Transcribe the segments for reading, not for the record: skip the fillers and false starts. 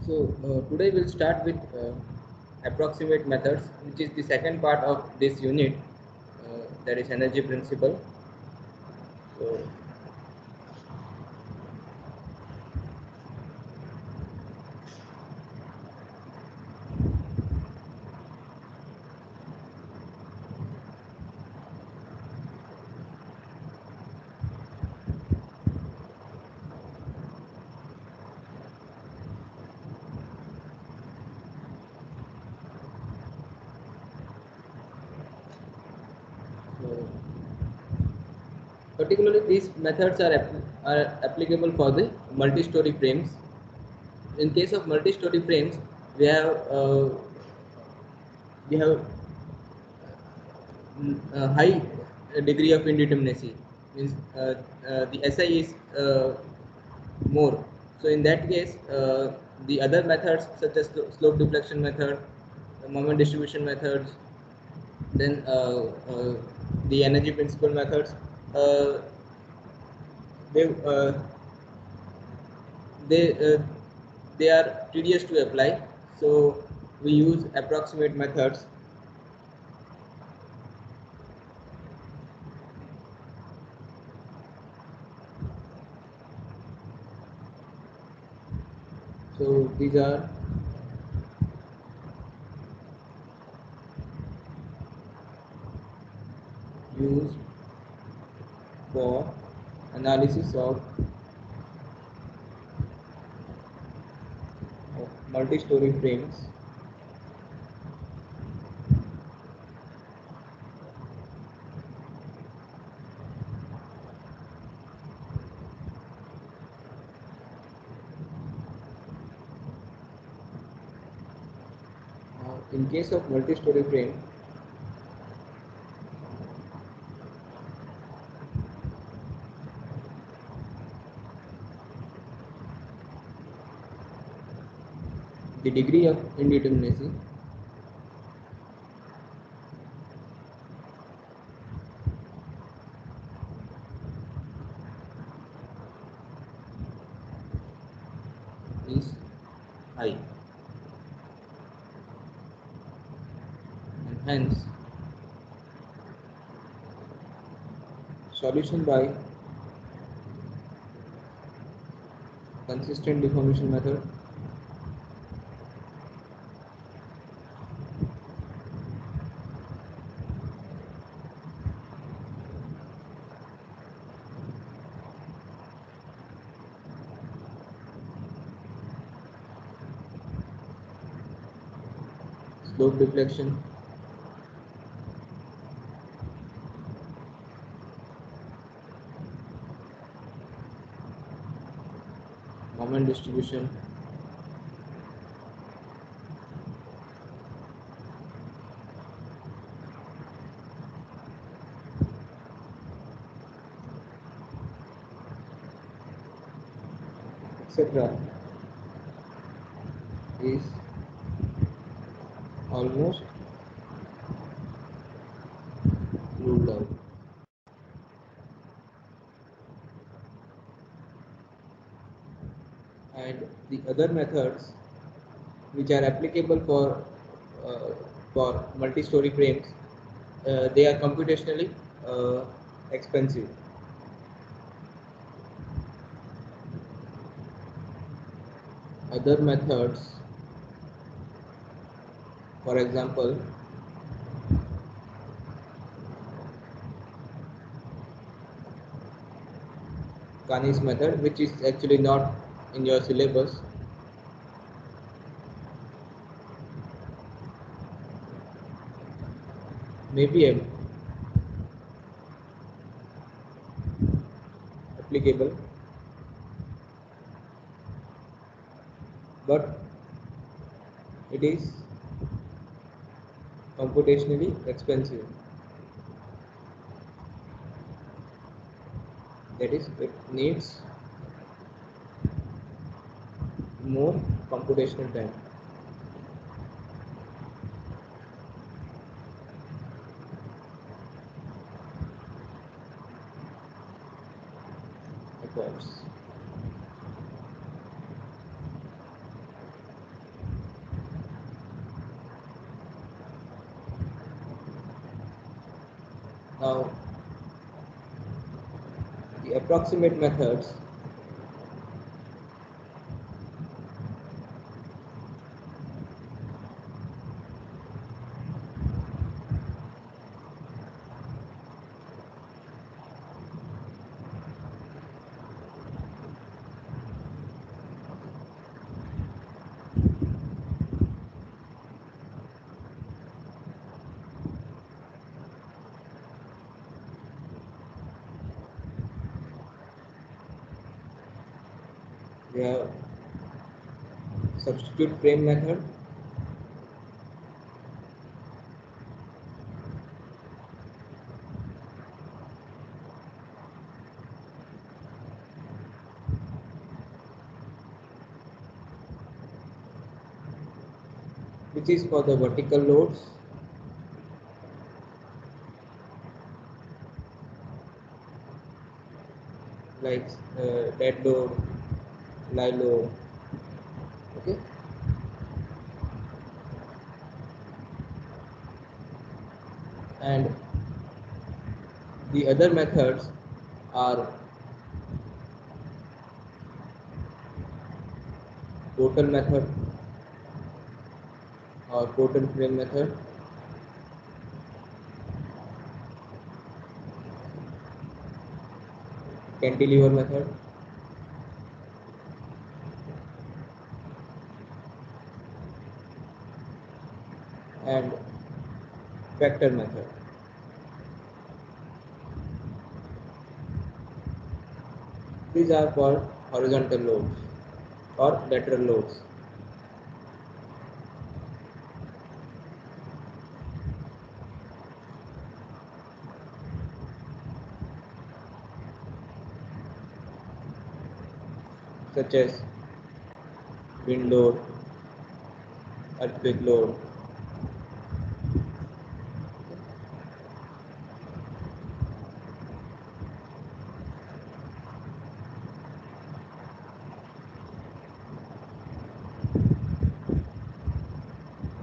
Today we'll start with approximate methods, which is the second part of this unit, that is energy principle. So, so particularly these methods are applicable for the multi-story frames. In case of multi-story frames, we have a high degree of indeterminacy. Means the SI is more. So in that case, the other methods such as slope deflection method, moment distribution methods, then the energy principle methods, uh, they uh, they uh, they are tedious to apply. So we use approximate methods. So these are used for analysis of multi-story frames. Now, in case of multi-story frame, the degree of indeterminacy is high, and hence solution by consistent deformation method slope deflection, moment distribution, etc. is almost ruled out. And the other methods which are applicable uh, for multi-story frames, they are computationally expensive. Other methods, for example, Kani's method, which is actually not in your syllabus, may be applicable, but it is computationally expensive. That is, it needs more computational time. Efforts. Now, the approximate methods we have substitute frame method, which is for the vertical loads, like dead load, lie load. Okay, and the other methods are total method or total frame method, cantilever method, and factor method. These are called horizontal loads or lateral loads. Such as wind load, earthquake load.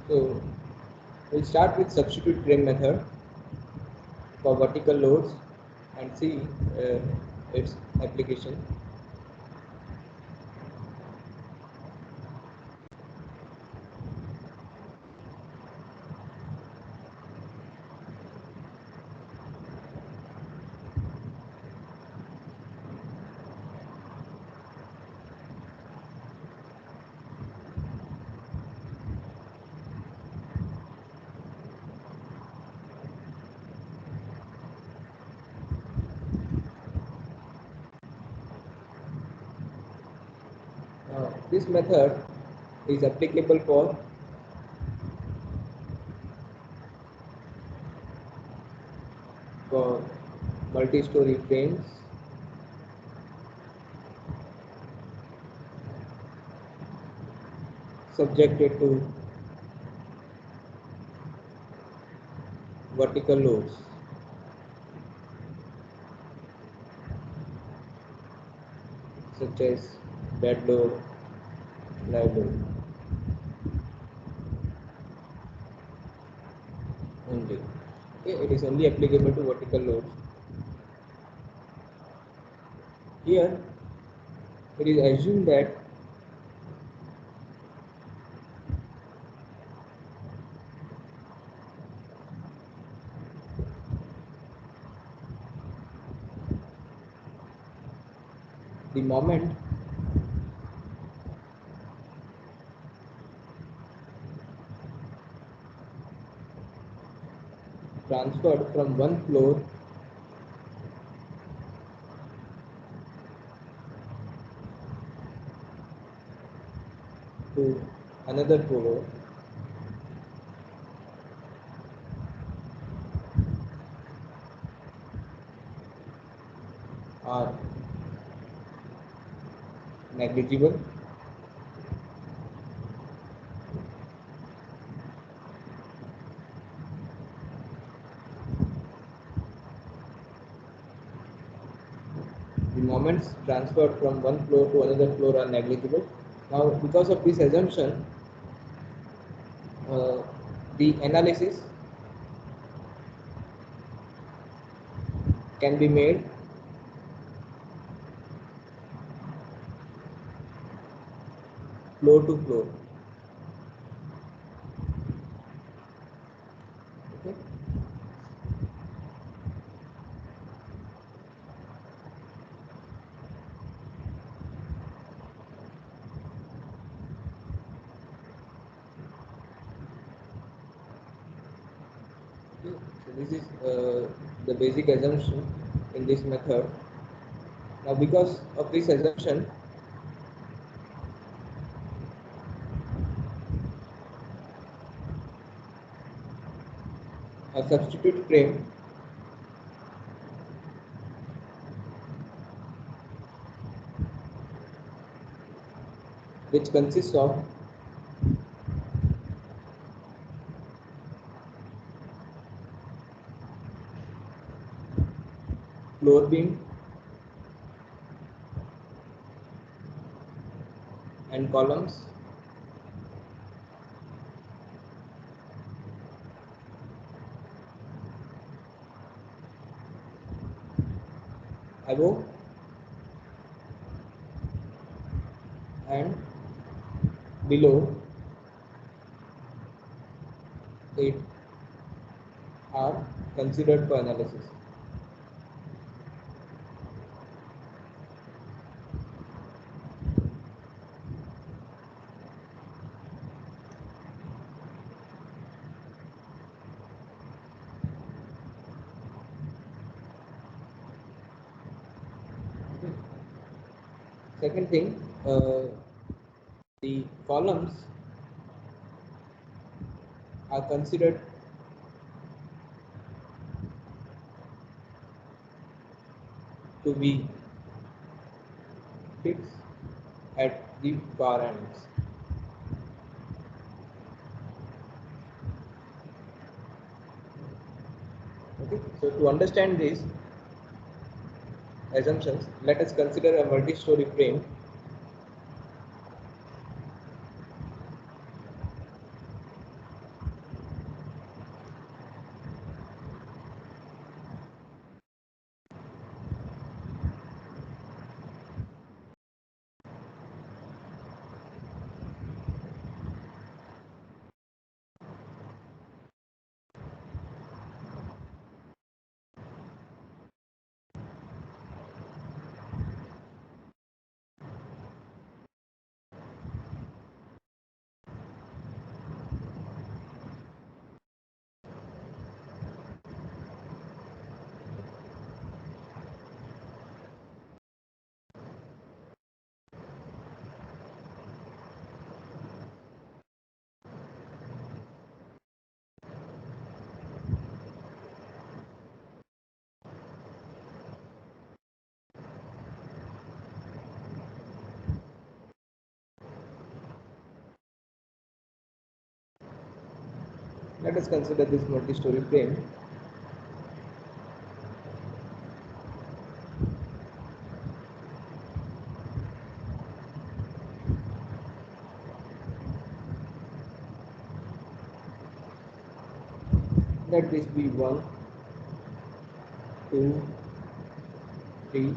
So we'll start with substitute frame method for vertical loads and see its application. This method is applicable for multi-story frames, subjected to vertical loads, such as dead load, live load only. Okay, it is only applicable to vertical loads. Here, it is assumed that the moment transferred from one floor to another floor are negligible. The moments transferred from one floor to another floor are negligible. Now, because of this assumption, the analysis can be made floor to floor. Okay. Okay. So this is the basic assumption in this method. Now, because of this assumption, a substitute frame which consists of floor beam and columns above and below it are considered for analysis. Second thing, the columns are considered to be fixed at the bar ends. Okay, so to understand these assumptions, let us consider a multi-story frame. Let us consider this multi-story frame. Let this be 1, 2, 3,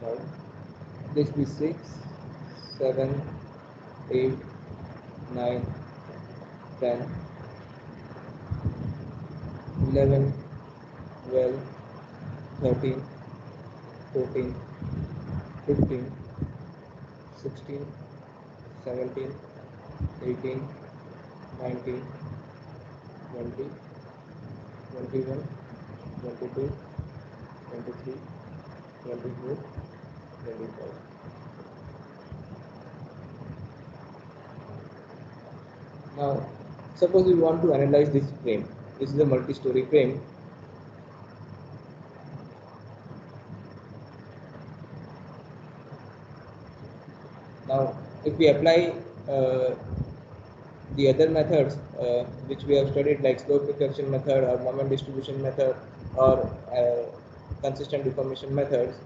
5. This be 6, 7, 8, 9, 10, 11, 12, 13, 14, 15, 16, 17, 18, 19, 20, 21, 22, 23, 24, 25. Now, suppose we want to analyze this frame. This is a multi-story frame. Now, if we apply the other methods which we have studied, like slope reflection method or moment distribution method or consistent deformation methods,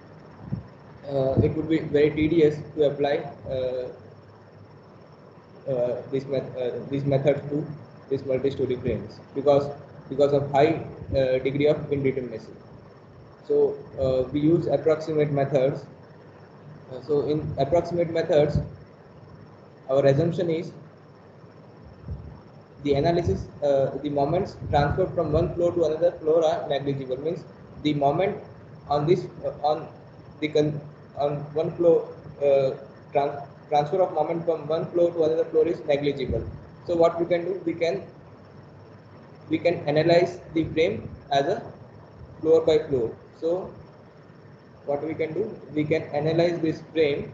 it would be very tedious to apply these methods to these multi-story frames because of high degree of indeterminacy. So we use approximate methods. So in approximate methods, our assumption is the analysis, the moments transferred from one floor to another floor are negligible. Means the moment on this on one floor, transfer of moment from one floor to another floor is negligible. So what we can do, we can analyze the frame as a floor by floor. So what we can do, we can analyze this frame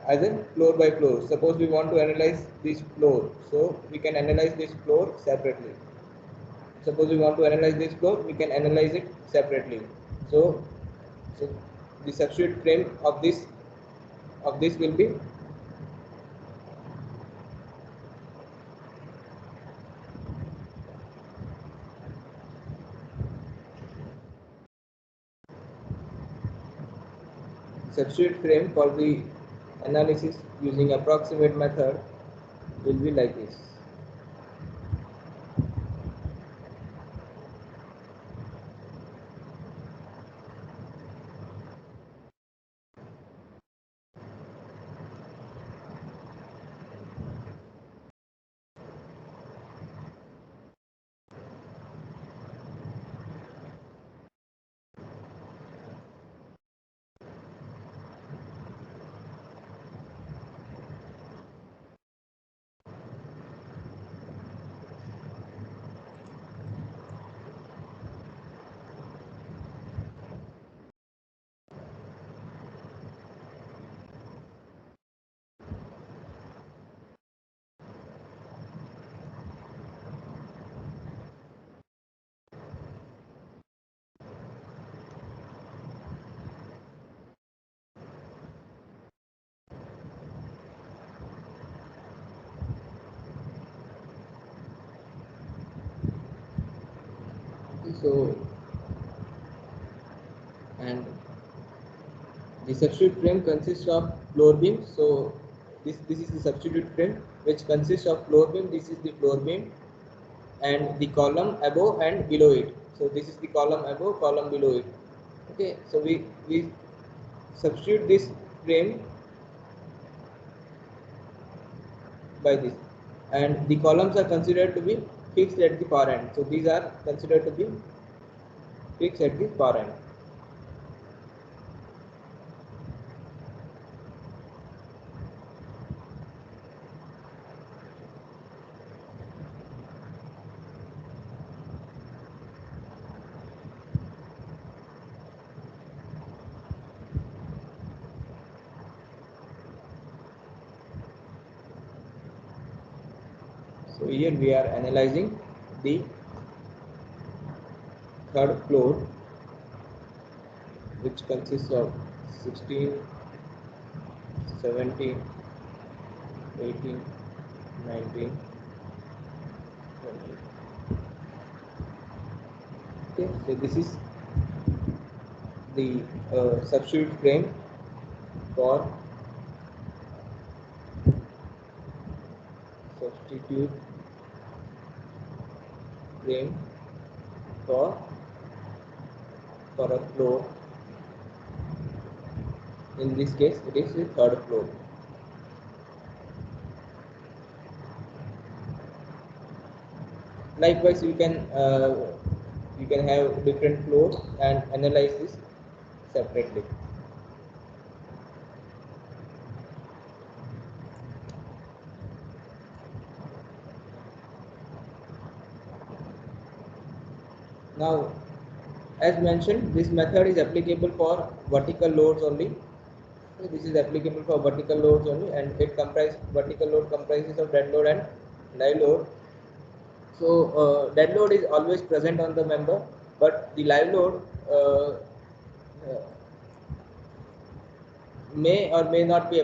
as a floor by floor. Suppose we want to analyze this floor, so we can analyze this floor separately. Suppose we want to analyze this floor, we can analyze it separately. So the substitute frame of this will be substitute frame for the analysis using approximate method will be like this. So, and the substitute frame consists of floor beam. So this is the substitute frame which consists of floor beam. This is the floor beam and the column above and below it. So this is the column above, column below it. Okay, so we substitute this frame by this, and the columns are considered to be fixed at the far end. So these are considered to be fixed at the far end. So here we are analyzing the third floor, which consists of 16, 17, 18, 19, 20. Okay, so this is the substitute frame for substitute frame for a floor. In this case, it is the third floor. Likewise, you can have different floors and analyze this separately. Now, as mentioned, this method is applicable for vertical loads only. So this is applicable for vertical loads only, and vertical load comprises of dead load and live load. So dead load is always present on the member, but the live load may or may not be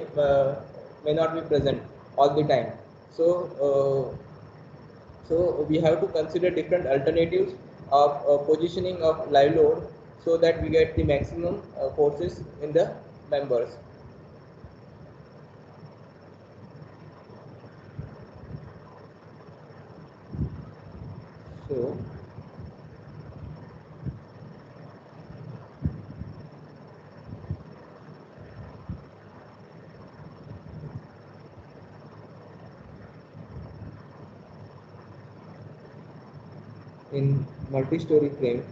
present all the time. So we have to consider different alternatives of positioning of live load. so that we get the maximum forces in the members. So in multi-story frame,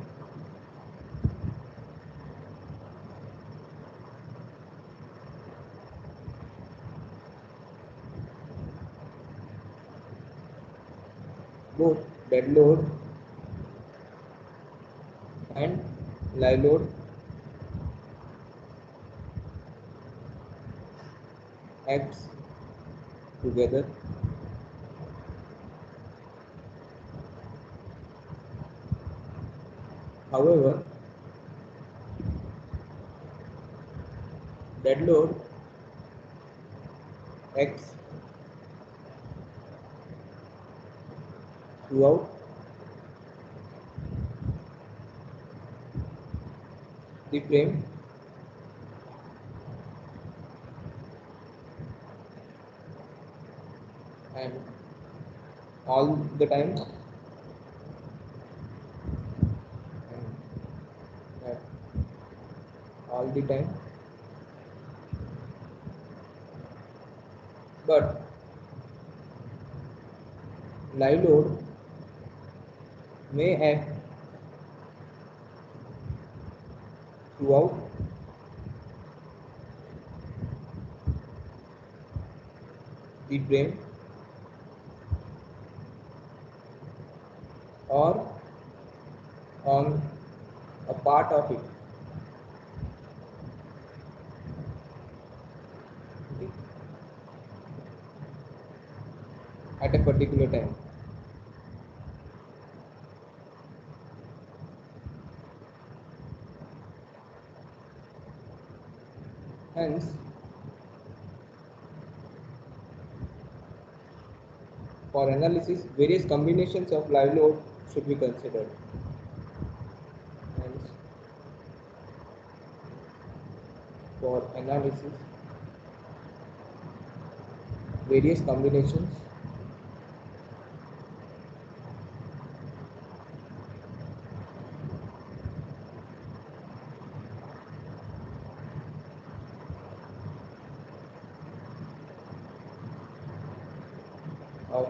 both dead load and live load acts together. However, dead load acts throughout the frame and all the time, and at all the time, but live load may act throughout the frame or on a part of it. Okay, at a particular time. Hence, for analysis, various combinations of live load should be considered. Hence, for analysis, various combinations of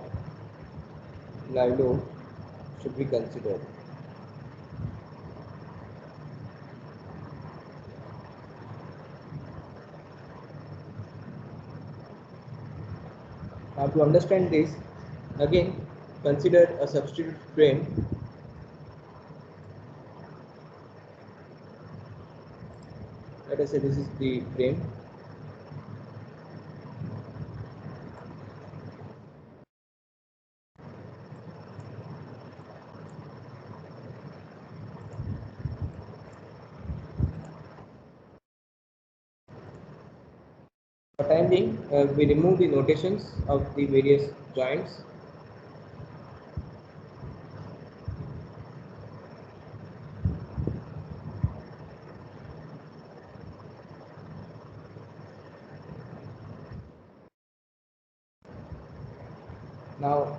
live load should be considered. Now, to understand this, again consider a substitute frame. Let us say this is the frame. For time being, we remove the notations of the various joints. Now,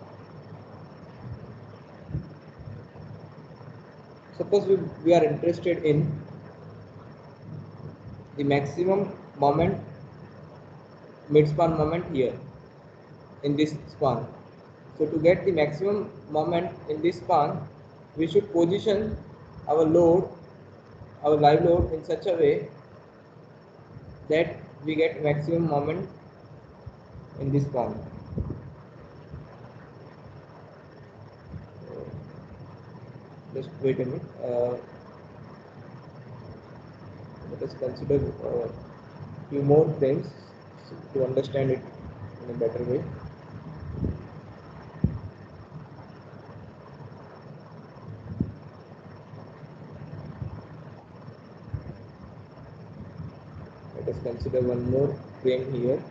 suppose we are interested in the maximum moment, mid-span moment here in this span. So to get the maximum moment in this span, we should position our load, our live load in such a way that we get maximum moment in this span. Just wait a minute. Let us consider few more frames to understand it in a better way. Let us consider one more frame here.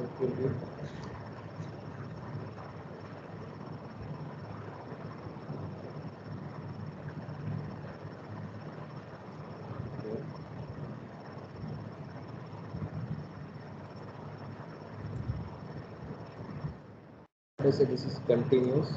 it will be let's say this is continuous.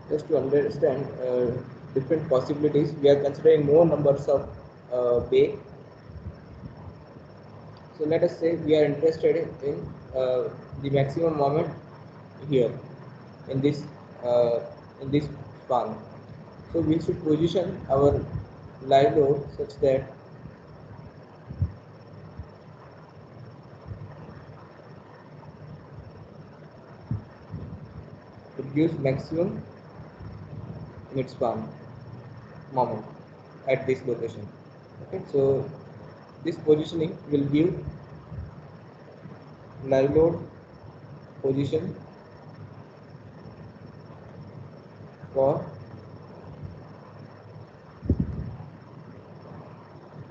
Just to understand different possibilities, we are considering more numbers of bay. So let us say we are interested in the maximum moment here in this uh, span. So we should position our live load such that it gives maximum mid span moment at this location. Okay, so this positioning will give live load position for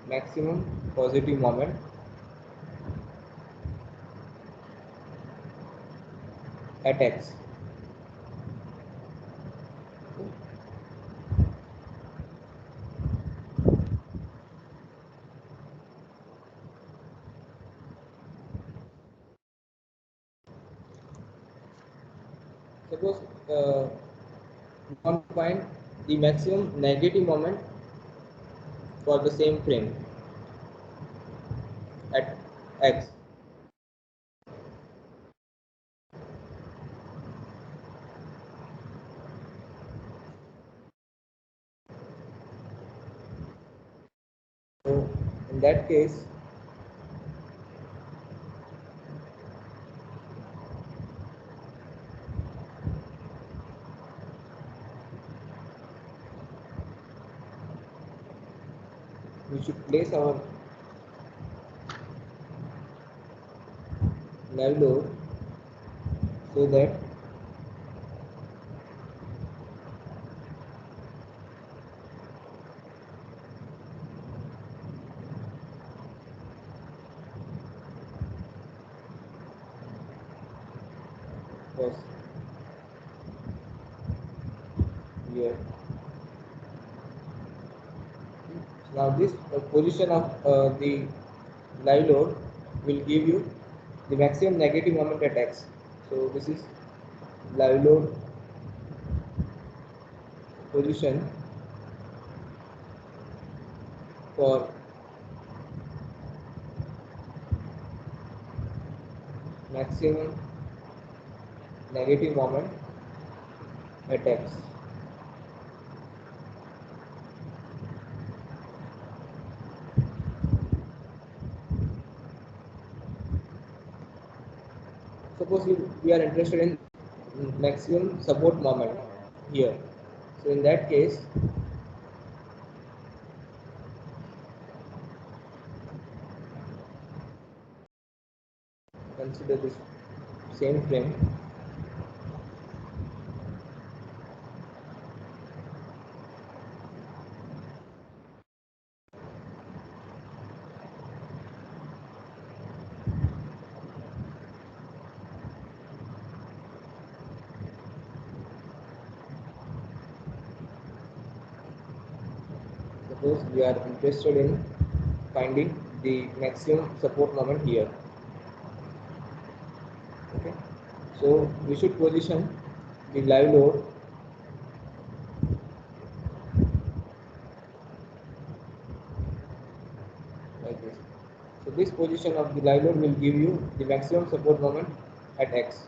maximum positive moment at x. Suppose we want to find the maximum negative moment for the same frame at x. So in that case, we should place our live load so that yes, here. Now this position of the live load will give you the maximum negative moment at x. So this is live load position for maximum negative moment at x. Suppose we are interested in maximum support moment here. So in that case, consider this same frame. Suppose we are interested in finding the maximum support moment here. Okay, so we should position the live load this position of the live load will give you the maximum support moment at X.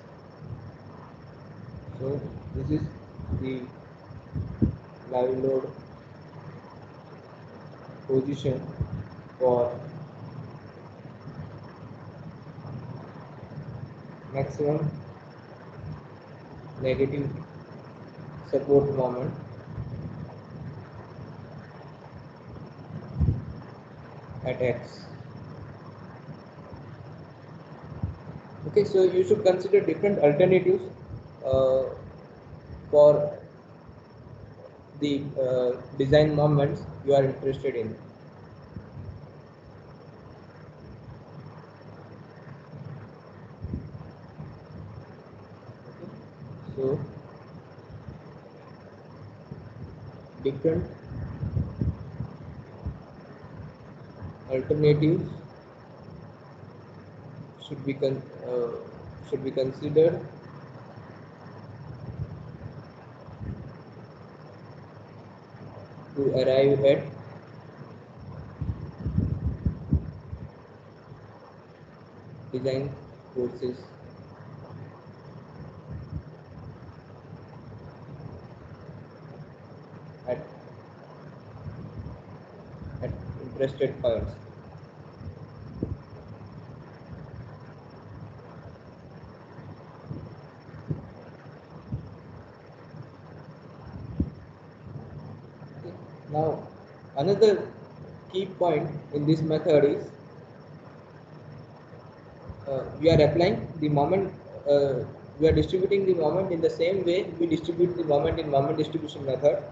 So this is the live load position for maximum negative support moment at X. Okay, so you should consider different alternatives uh, for the design moments you are interested in. Okay. So different alternatives should be considered to arrive at design forces at interested points. Okay. Now, another key point in this method is we are applying the moment, we are distributing the moment in the same way we distribute the moment in moment distribution method,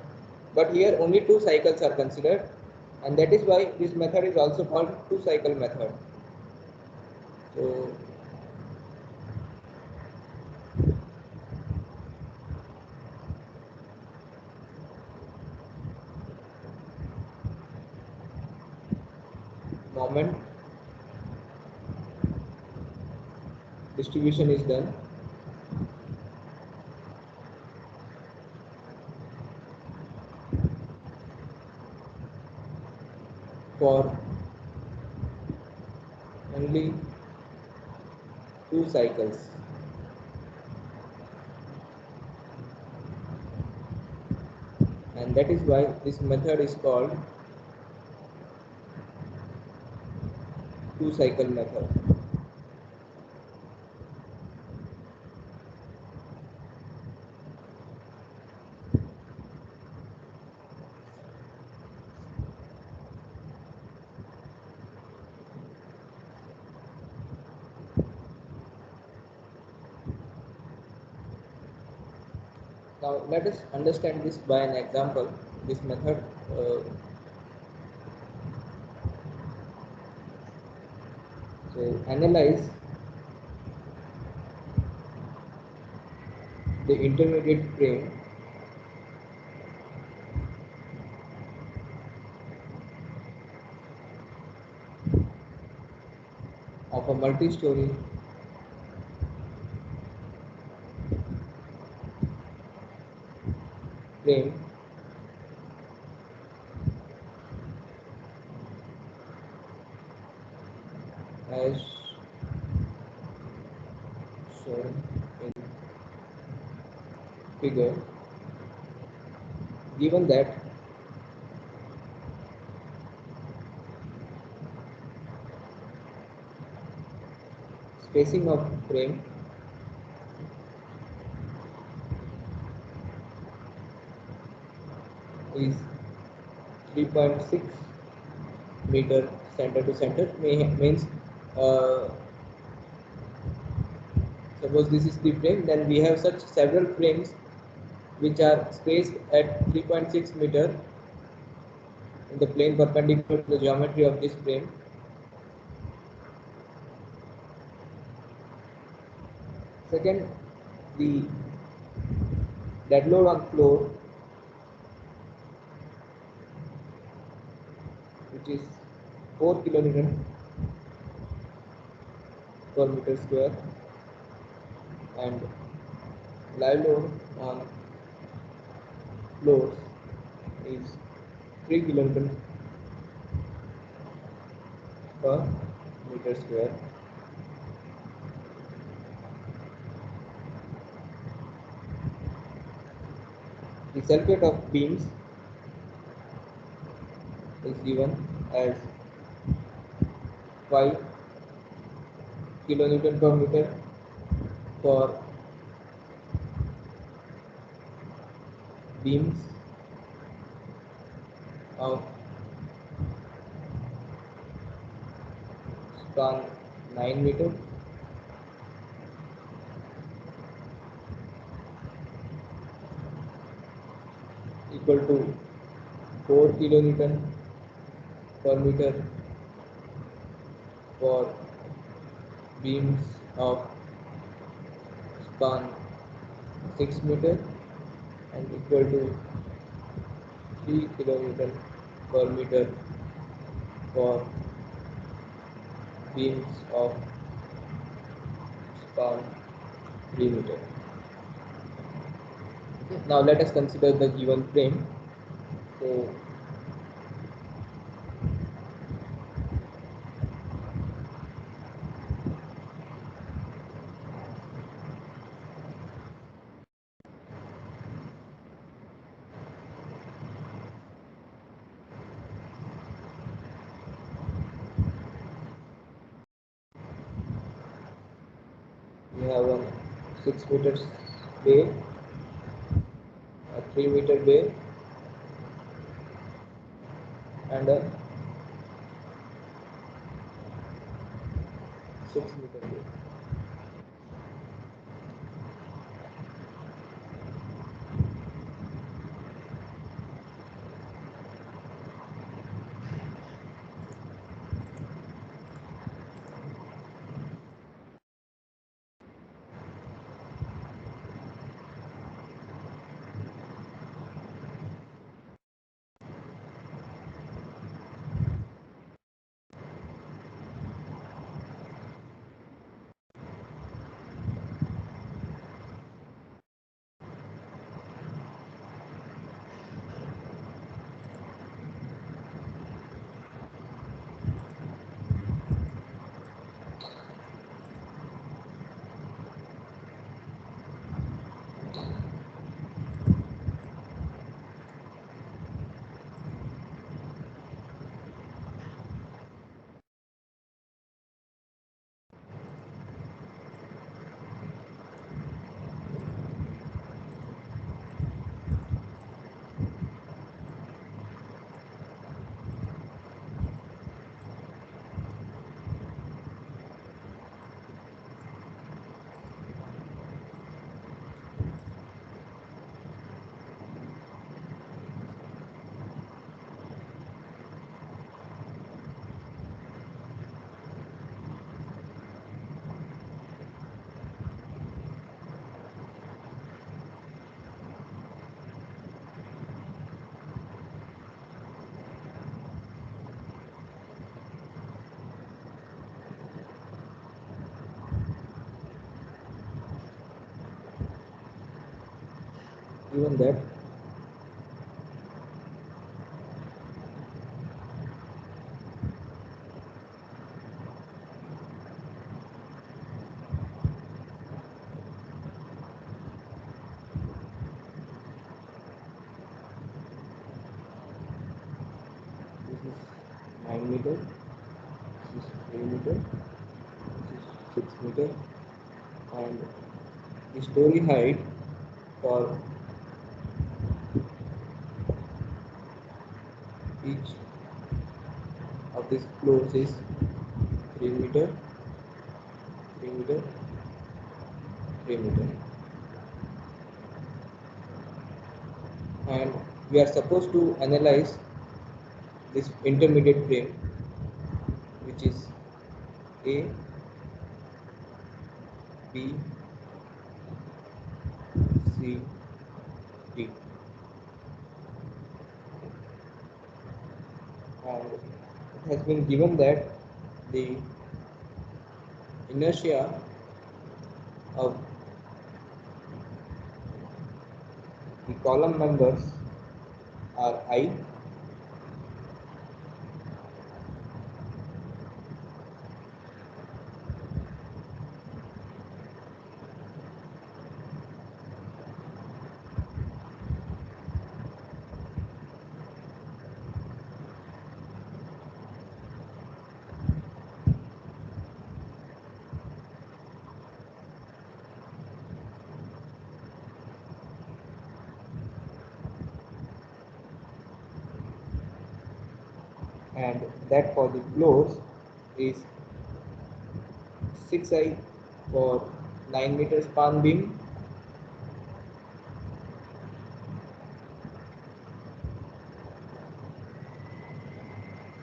but here only two cycles are considered, and that is why this method is also called two cycle method. So moment distribution is done for only two cycles, and that is why this method is called two cycle method. Now let us understand this by an example. This method so analyze the intermediate frame of a multi-story frame as shown in figure, given that spacing of frame is 3.6 meter center to center, means uh, suppose this is the frame, then we have such several frames which are spaced at 3.6 meter in the plane perpendicular to the geometry of this frame. Second, the dead load on floor, which is 4 kilonewton per meter square, and live load on floors is 3 kilonewton per meter square. The circuit of beams is given as 5 kilonewton per meter for beams of span 9 meter, equal to 4 kilonewton per meter for beams of span 6 meter, and equal to 3 kilonewton per meter for beams of span 3 meter. Okay. Now let us consider the given frame. So we have a 6 meters bay, a 3 meter bay, and a 6 meter bay. Given that this is 9 meter, this is 3 meter, this is 6 meter, and the story height for each of these floors is 3 meter, 3 meter, 3 meter, and we are supposed to analyze this intermediate frame, which is A, B, C, D, and it has been given that the inertia of the column members are I, and that for the floors is 6i for 9 meter span beam,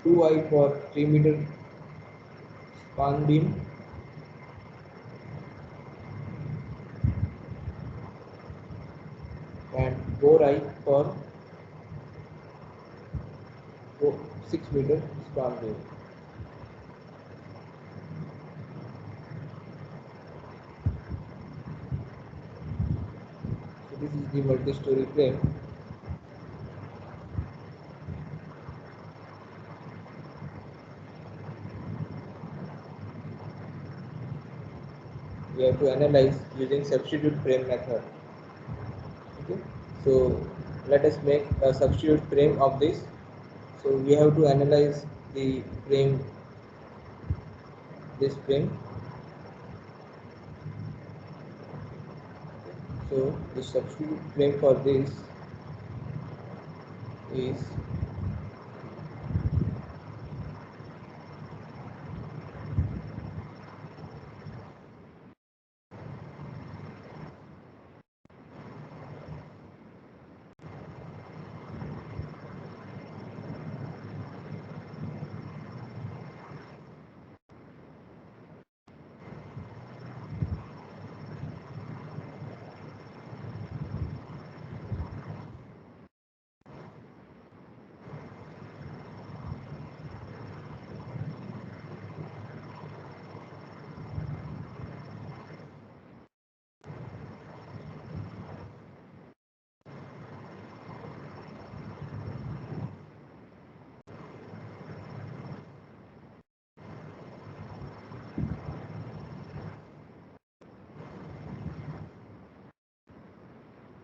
2i for 3 meter span beam, and 4i for 6 meter span beam. So this is the multi-story frame. We have to analyze using substitute frame method. Okay, so let us make a substitute frame of this. So we have to analyze the frame, this frame. So the substitute frame for this is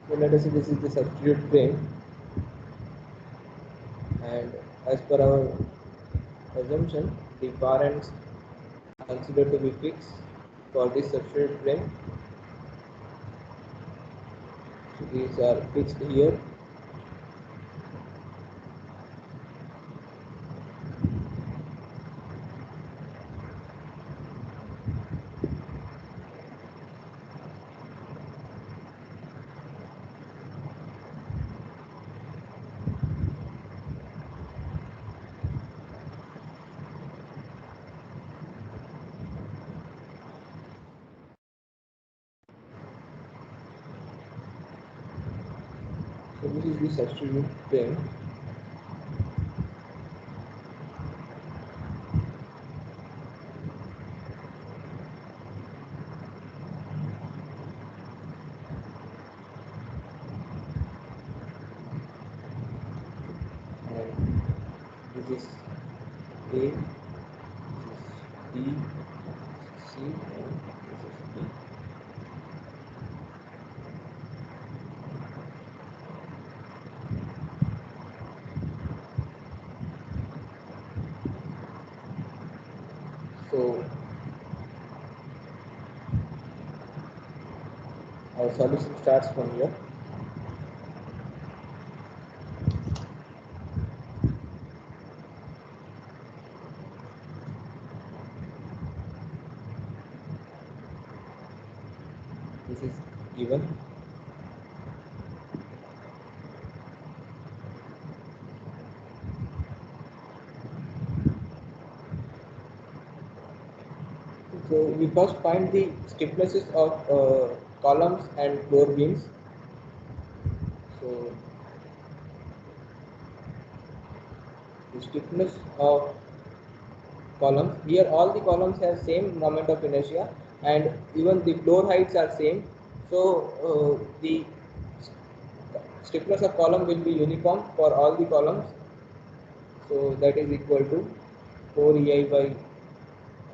so let us say this is the substitute frame, and as per our assumption, the bar ends are considered to be fixed for this substitute frame. So these are fixed here. So this is the substitute frame. And this is A, this is B, C, and this is D. So our solution starts from here. This is given. So we first find the stiffnesses of columns and floor beams. So the stiffness of columns, here all the columns have same moment of inertia, and even the floor heights are same. So the stiffness of column will be uniform for all the columns. So that is equal to 4 EI by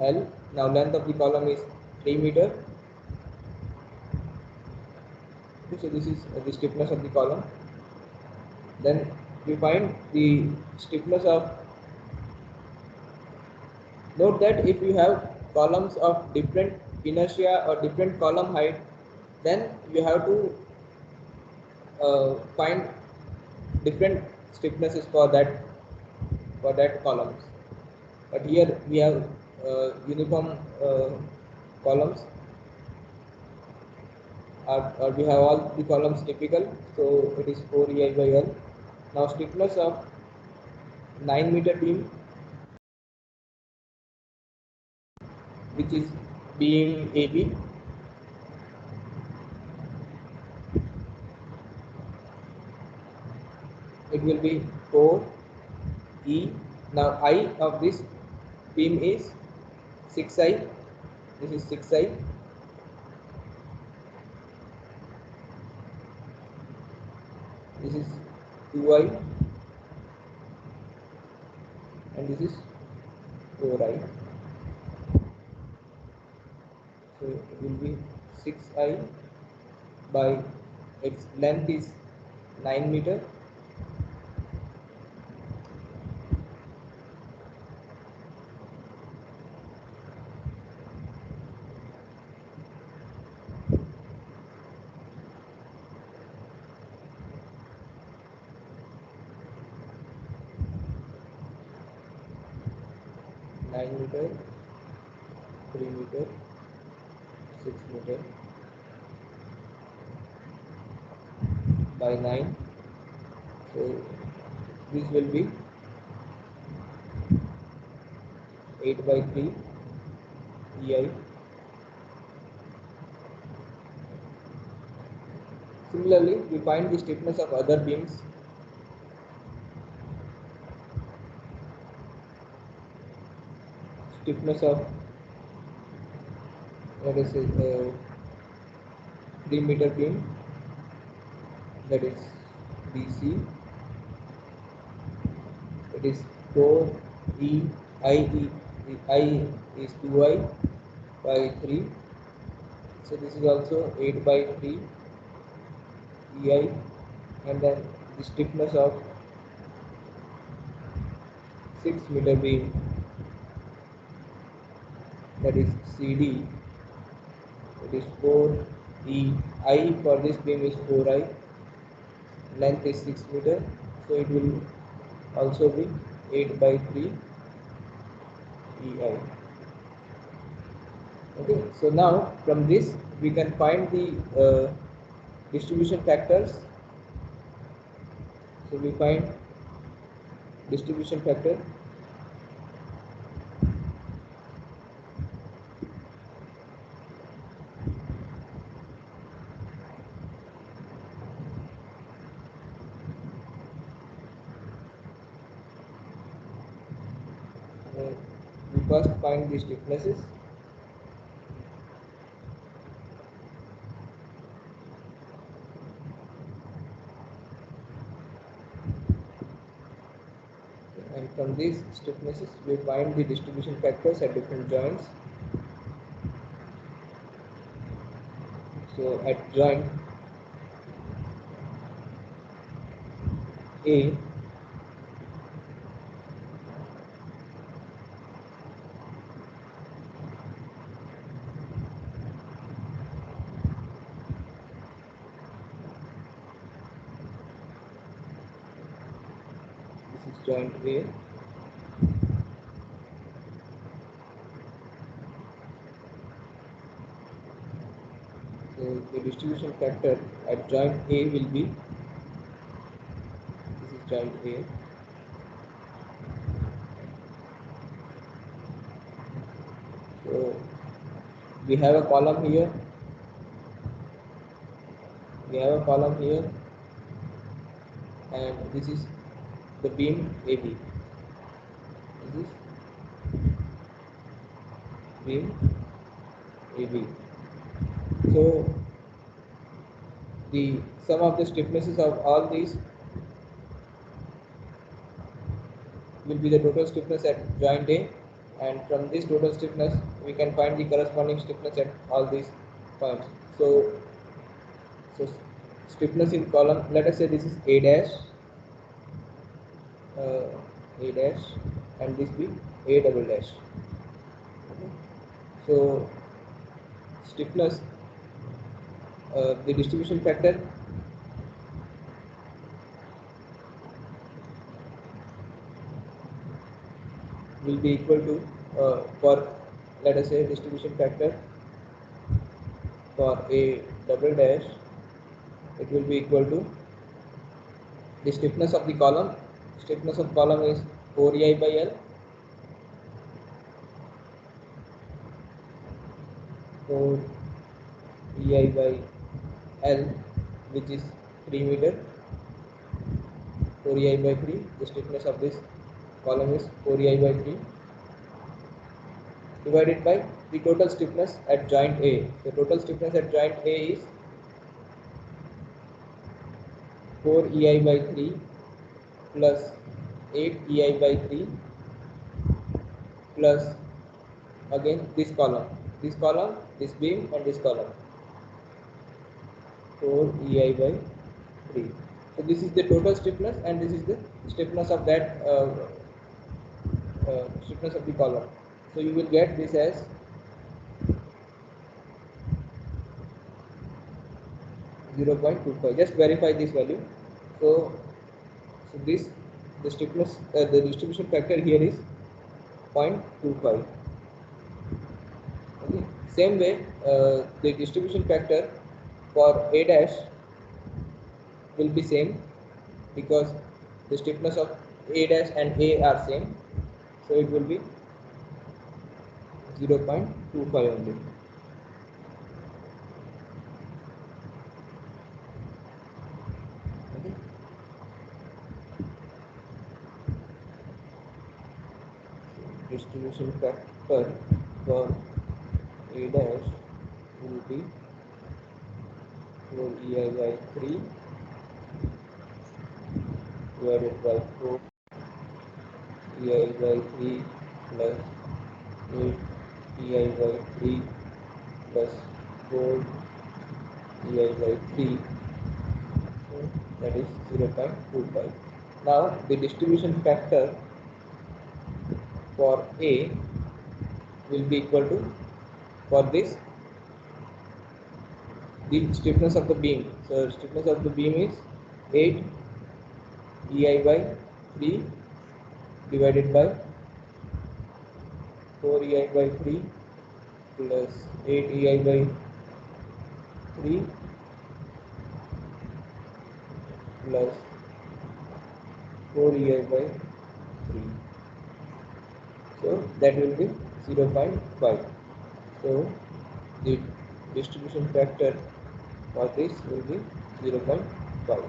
L. Now length of the column is 3 meter. Okay, so this is the stiffness of the column. Then we find the stiffness of, note that if you have columns of different inertia or different column height, then you have to find different stiffnesses for that for that columns. But here we have uniform columns, or we have all the columns typical, so it is 4 EI by L. Now stiffness of 9-meter beam, which is beam AB, it will be 4 E. Now I of this beam is 6I, this is 6I, this is 2I, and this is 4I. So it will be 6I by, its length is 9 meter, meter, 3 meter, 6 meter by 9. So this will be 8 by 3 EI. Similarly, we find the stiffness of other beams. Stiffness of, let us say, 3-meter beam, that is BC. It is 4 E I E. I is 2I by 3. So this is also 8 by 3 EI, and then the stiffness of 6-meter beam, that is CD. It is 4 E. I for this beam is 4I. Length is 6 meter, so it will also be 8 by 3 EI. Okay, so now from this we can find the distribution factors. So we find distribution factor. We first find the stiffnesses. And from these stiffnesses we find the distribution factors at different joints. So at joint A, this is joint A. So the distribution factor at joint A will be, this is joint A. So we have a column here, and this is the beam AB. This is beam AB. So the sum of the stiffnesses of all these will be the total stiffness at joint A, and from this total stiffness we can find the corresponding stiffness at all these points. So stiffness in column, let us say this is A dash, and this be A double dash. Okay. So stiffness, the distribution factor will be equal to for, let us say, distribution factor for a double dash, it will be equal to the stiffness of the column. Stiffness of column is 4EI by L, 4EI by L, which is 3 meter. 4EI by 3, the stiffness of this column is 4EI by 3, divided by the total stiffness at joint A. The total stiffness at joint A is 4EI by 3 plus 8EI by 3 plus again this column, this beam and this column, 4EI by 3. So this is the total stiffness and this is the stiffness of that stiffness of the column. So you will get this as 0.25. Just verify this value. So this, the stiffness, the distribution factor here is 0.25. Okay. Same way, the distribution factor for A dash will be same, because the stiffness of A dash and A are same. So it will be 0.25 only. Okay. Distribution factor for A dash will be 4EI by 3 divided by 4EI by 3 plus 8EI by 3 plus 4EI by 3, so that is 0.25. Now the distribution factor for A will be equal to, for this, the stiffness of the beam. So stiffness of the beam is 8 EI by 3 divided by 4 EI by 3 plus 8 EI by 3 plus 4 EI by 3. So that will be 0.5. So the distribution factor for this will be 0.5.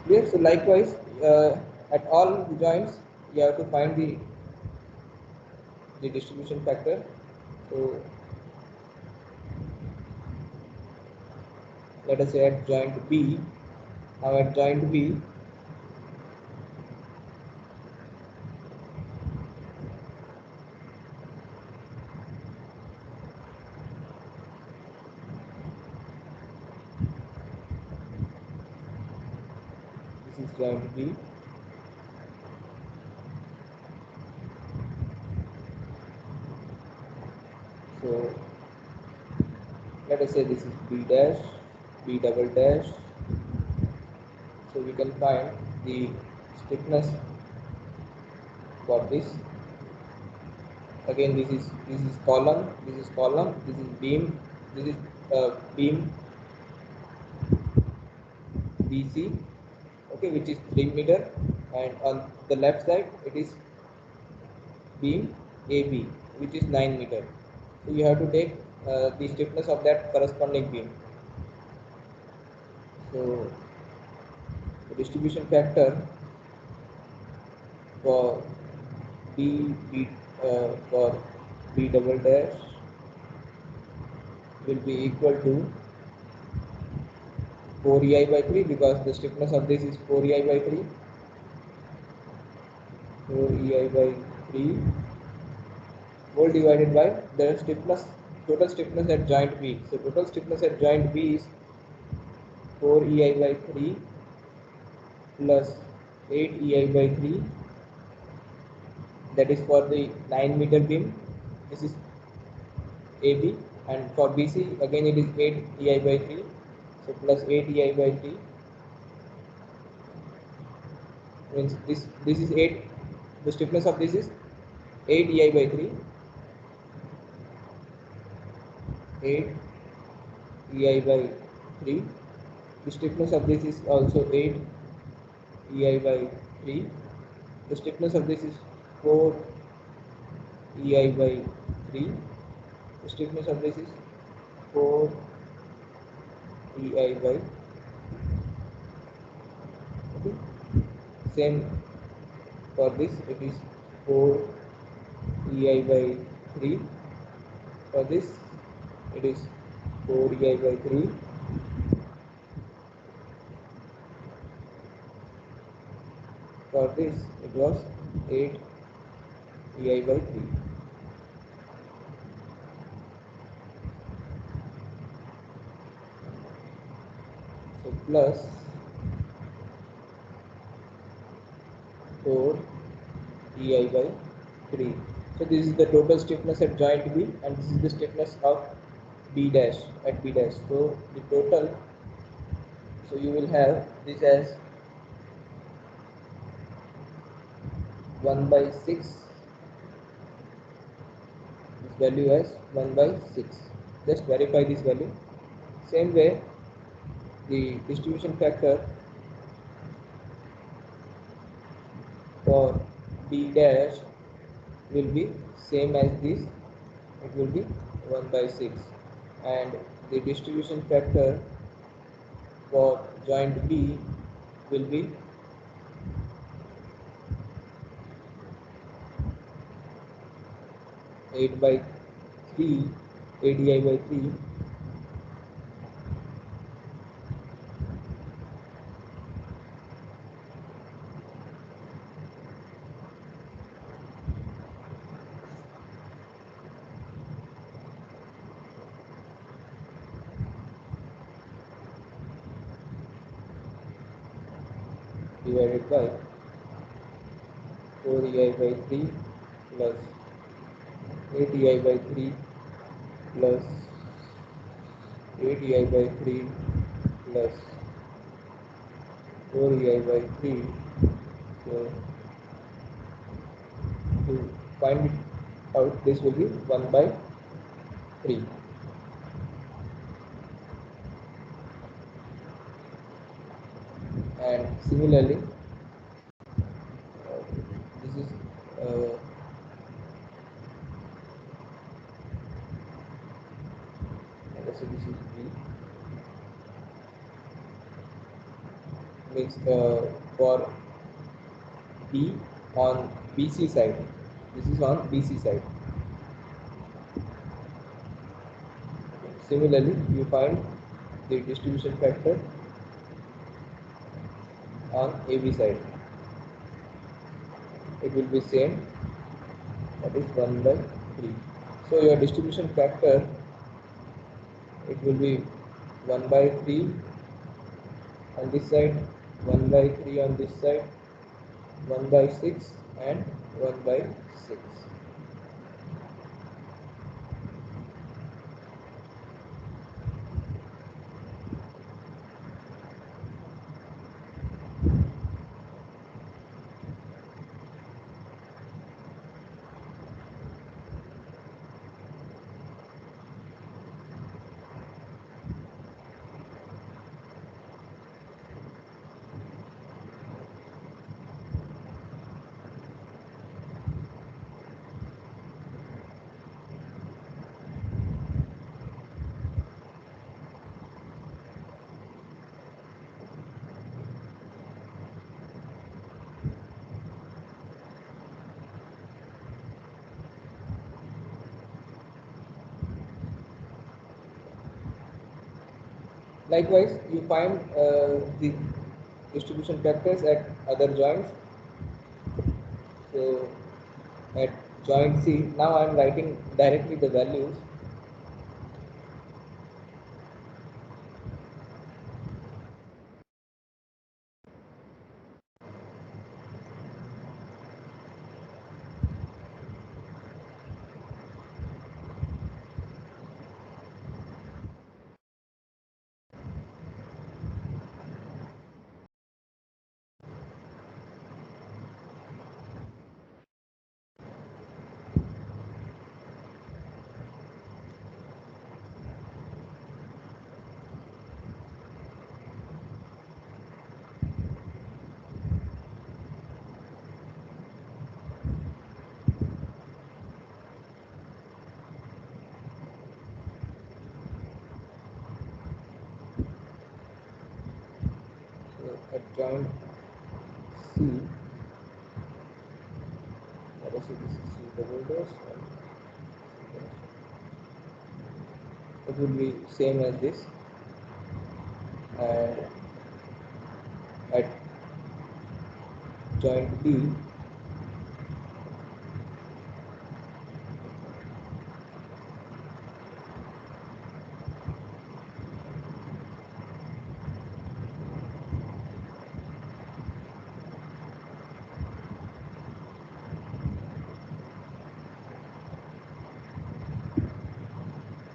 Clear? So likewise, at all the joints you have to find the distribution factor. So let us say at joint B. Now at joint B, this is joint B. So let us say this is B dash, B double dash. So we can find the stiffness for this. Again, this is column, this is beam, this is beam BC, okay, which is 3 meter, and on the left side it is beam AB, which is 9 meter. So you have to take the stiffness of that corresponding beam. So the distribution factor for for B double dash will be equal to 4EI by 3, because the stiffness of this is 4EI by 3. 4EI by 3 whole divided by the stiffness, total stiffness at joint B. So total stiffness at joint B is 4EI by 3 plus 8EI by 3, that is for the 9 meter beam. This is AB, and for BC again it is 8EI by 3, so plus 8EI by 3 means this is 8, the stiffness of this is 8 EI by 3, 8 EI by 3. The stiffness of this is also 8 EI by 3. The stiffness of this is 4 EI by 3. The stiffness of this is 4 EI by, okay. Same for this, it is 4 EI by 3. For this, it is 4 EI by 3. For this, it was 8 EI by 3. So plus 4 EI by 3. So this is the total stiffness at joint B, and this is the stiffness of B dash at B dash. So the total, so you will have this as 1 by 6, this value as 1 by 6. Just verify this value. Same way, the distribution factor for B dash will be same as this, it will be 1 by 6, and the distribution factor for joint B will be 8 by 3, ADI by 3, divided by 4 EI by 3 plus 8 EI by 3 plus 8 EI by 3 plus 4 EI by 3. So to find it out, this will be 1 by 3. And similarly, this is let's say this is B, means for B on BC side, this is on BC side. Similarly, you find the distribution factor on AB side, it will be same, that is 1 by 3. So your distribution factor, it will be 1 by 3 on this side, 1 by 3 on this side, 1 by 6 and 1 by 6. Likewise, you find the distribution factors at other joints. So at joint C, now I am writing directly the values. at joint C, let us see this is C double dash, and it will be same as this, and at joint D,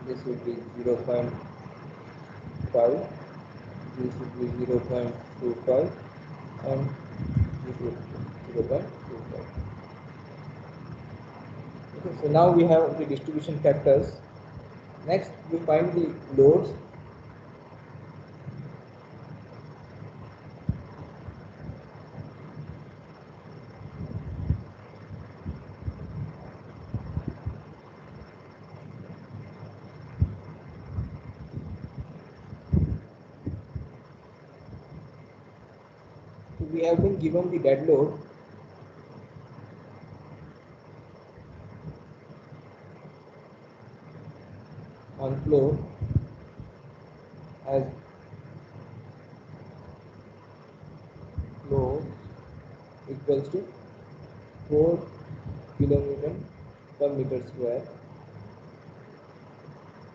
this would be 0.5, this would be 0.25, and this would be 0.25. Okay, so now we have the distribution factors. Next, we find the loads. So we have been given the dead load on floor as flow equals to 4 kilonewton per meter square.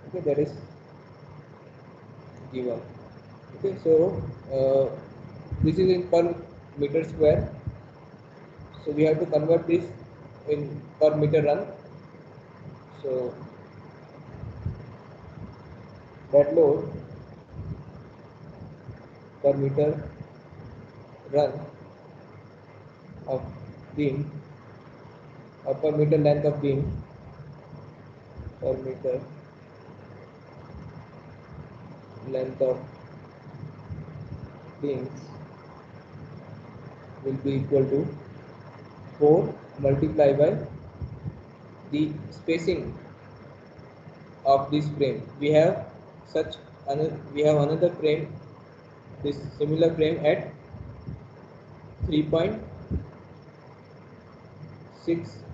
Okay, that is given. Okay, so this is in per meter square, so we have to convert this in per meter run. So that load per meter run of beam, or per meter length of beam, per meter length of beams will be equal to 4 multiplied by the spacing of this frame. We have another frame, this similar frame at 3.6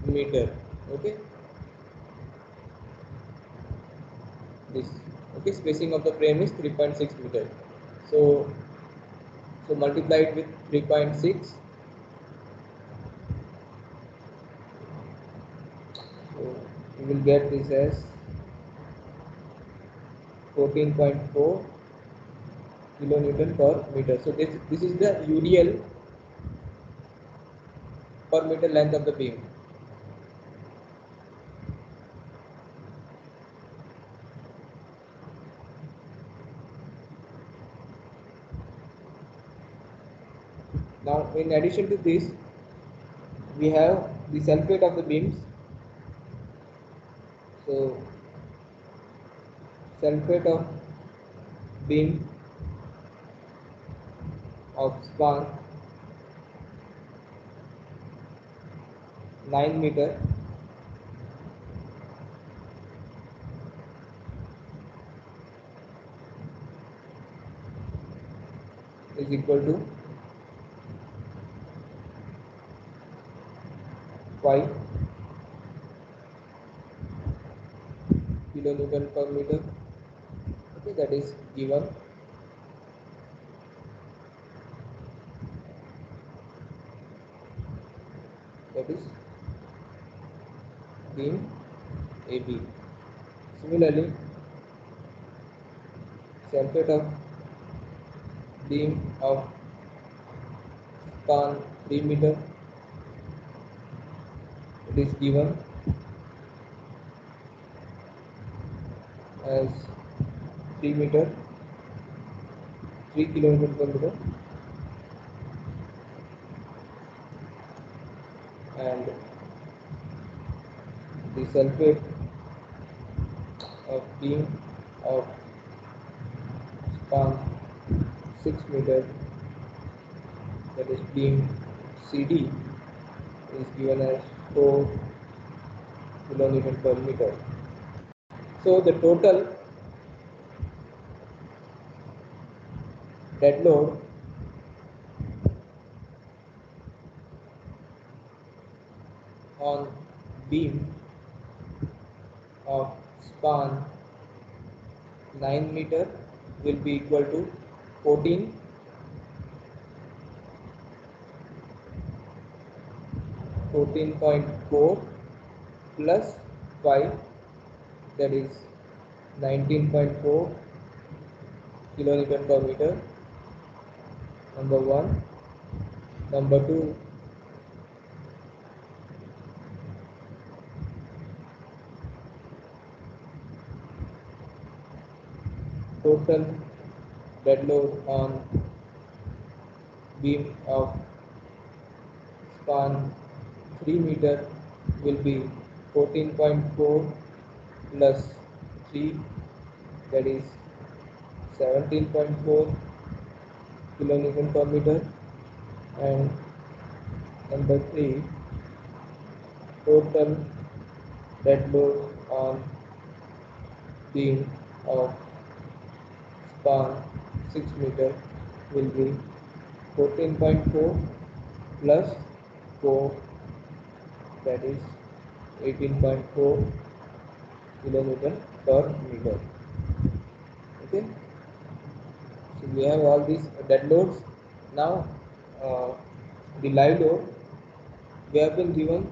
meter. Okay, this, okay, spacing of the frame is 3.6 meter. So multiply it with 3.6. So we will get this as 14.4 kilonewton per meter. So this is the UDL per meter length of the beam. Now, in addition to this, we have the self-weight of the beams. So self-weight of beam of span 9 meter is equal to 5 kilonewton per meter. Okay, that is given. That is beam AB. Similarly, self-weight of beam of span 3 meter, it is given as 3 meter, 3 kilonewton per meter, and the self-weight of beam of span 6 meter, that is beam CD, is given as 4 kilonewton per meter. So the total dead load beam of span 9 meter will be equal to 14 14.4 plus 5, that is 19.4 kilonewton per meter. Number 1. Number 2, total dead load on beam of span 3 meter will be 14.4 plus 3, that is 17.4 kilonewton per meter. And number 3, total dead load on beam of span 6 meter will be 14.4 plus 4, that is 18.4 kilonewton per meter. Okay, so we have all these dead loads. Now the live load, we have been given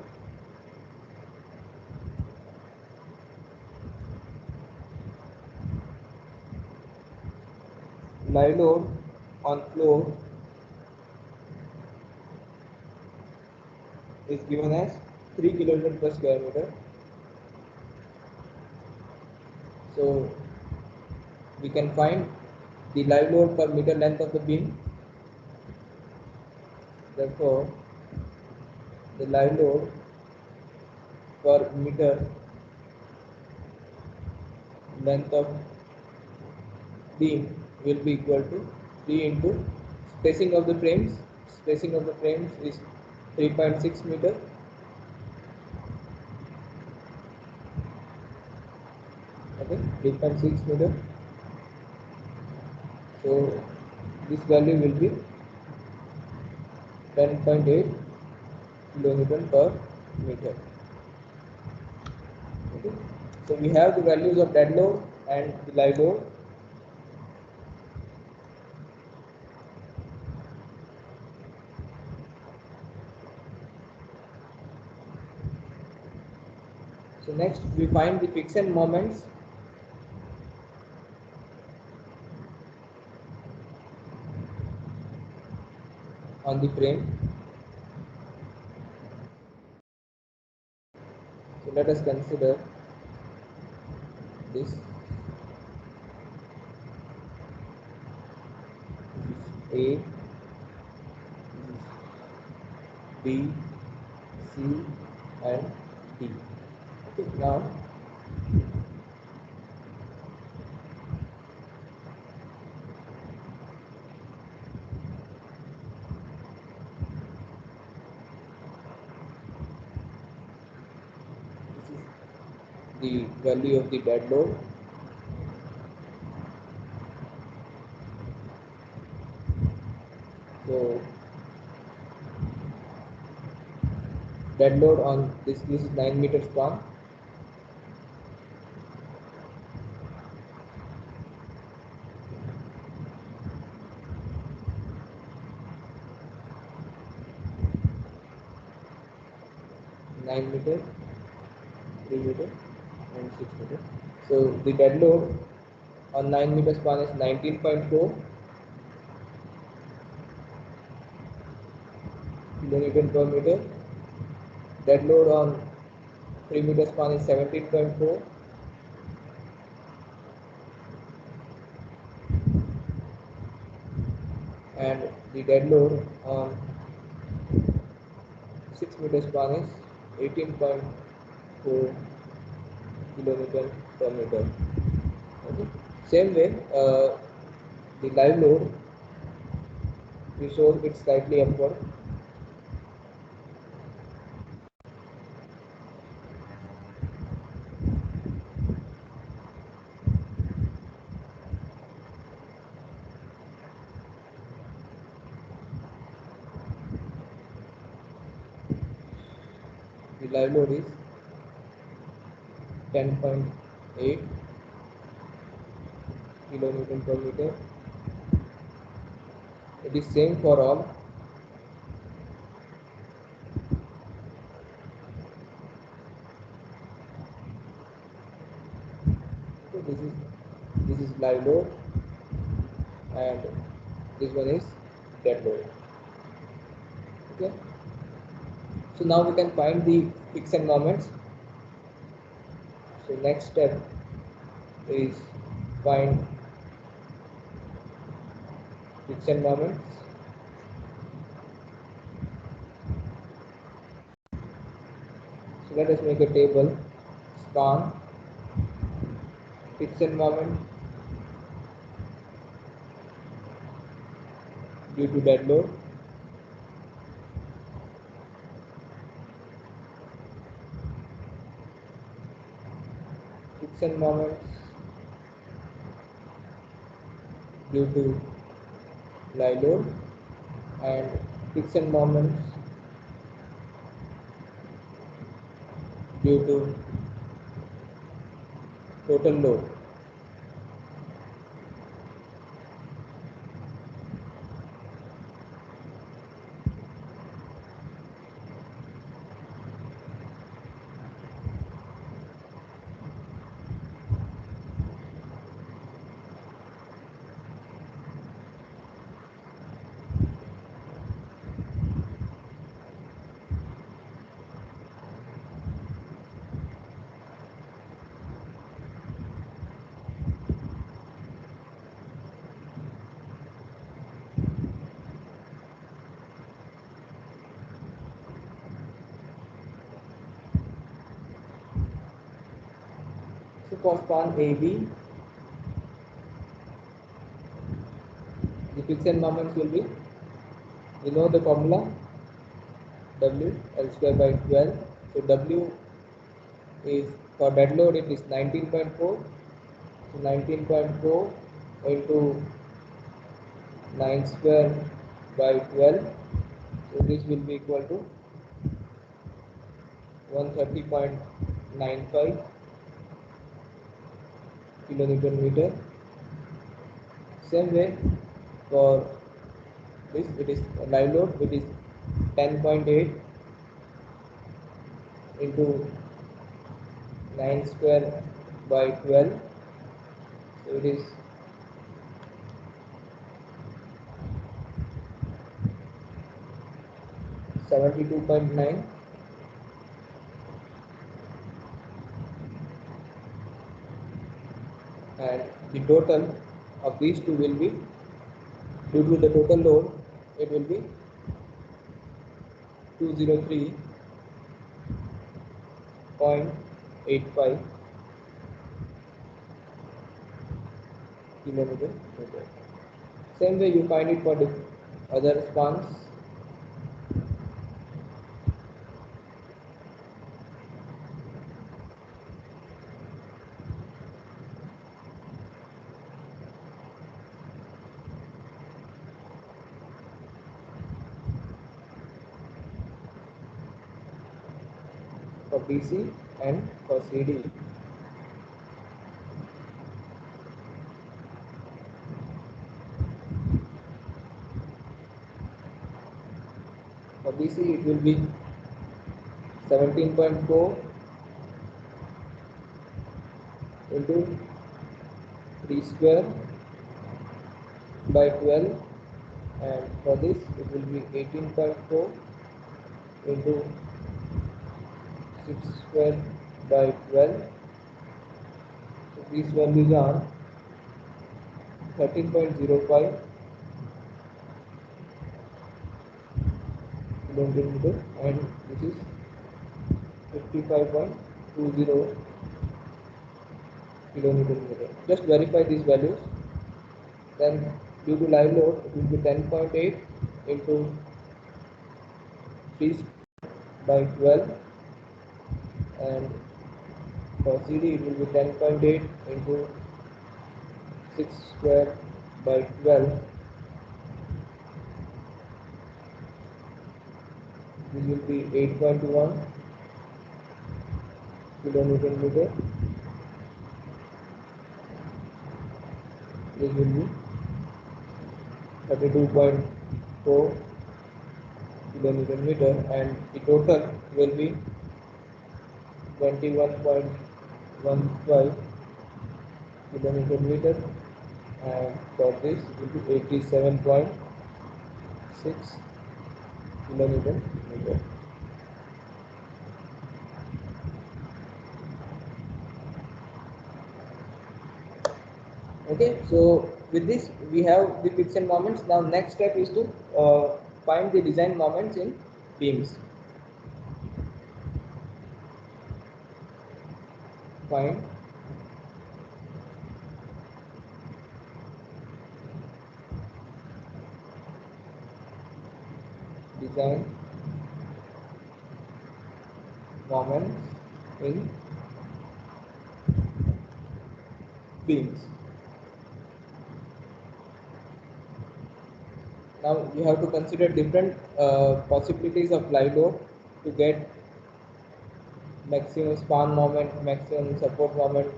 live load on floor is given as 3 kilonewton per square meter. So we can find the live load per meter length of the beam. Therefore, the live load per meter length of beam will be equal to 3 into spacing of the frames. Spacing of the frames is 3.6 meter. Okay, 3.6 meter. So this value will be 10.8 kilonewton per meter. Okay, so we have the values of dead load and the live load. So next we find the friction moments on the frame. So let us consider this. This is A, this is B, C and D. Okay, now this is the value of the dead load. So dead load on this is 9 meter span. Nine meter, 3 meter and 6 meter. So the dead load on 9 meter span is 19.4 kilonewton per meter. Dead load on 3 meter span is 17.4. And the dead load on 6 meter span is 18.4 kilonewton per meter. Okay. Same way, the live load, we show it slightly upward. The live load is 10.8 kilonewton per meter. It is same for all. So this is live load, and this one is dead load. Okay. So now we can find the friction moments. So next step is find friction moments. So let us make a table. Span, friction moment due to dead load, friction moments due to live load, and friction moments due to total load. So for span AB, the friction moments will be, we know the formula, W L square by 12. So W is, for dead load it is 19.4. So 19.4 into 9 square by 12. So this will be equal to 130.95 kilonewton meter. Same way for this, it is live load, it is 10.8 into 9 square by 12. So it is 72.9, and the total of these two will be, due to the total load, it will be 203.85 kilometer meter. Same way you find it for the other spans. For BC and for CD. For BC it will be 17.4 into 3 square by 12, and for this it will be 18.4 into 6 square by 12. So these values are 13.05 kilometer meter, and this is 55.20 kilometer meter. Just verify these values. Then due to live load it will be 10.8 into 3 by 12, and for CD it will be 10.8 into 6 square by 12. This will be 8.1 kilonewton meter. This will be 32.4 kilonewton meter, and the total will be 21.15 kilonewton meter, and for this it will be 87.6 kilonewton meter. Okay, so with this we have the friction moments. Now next step is to find the design moments in beams. Find design moments in beams. Now you have to consider different possibilities of live load to get maximum span moment, maximum support moment.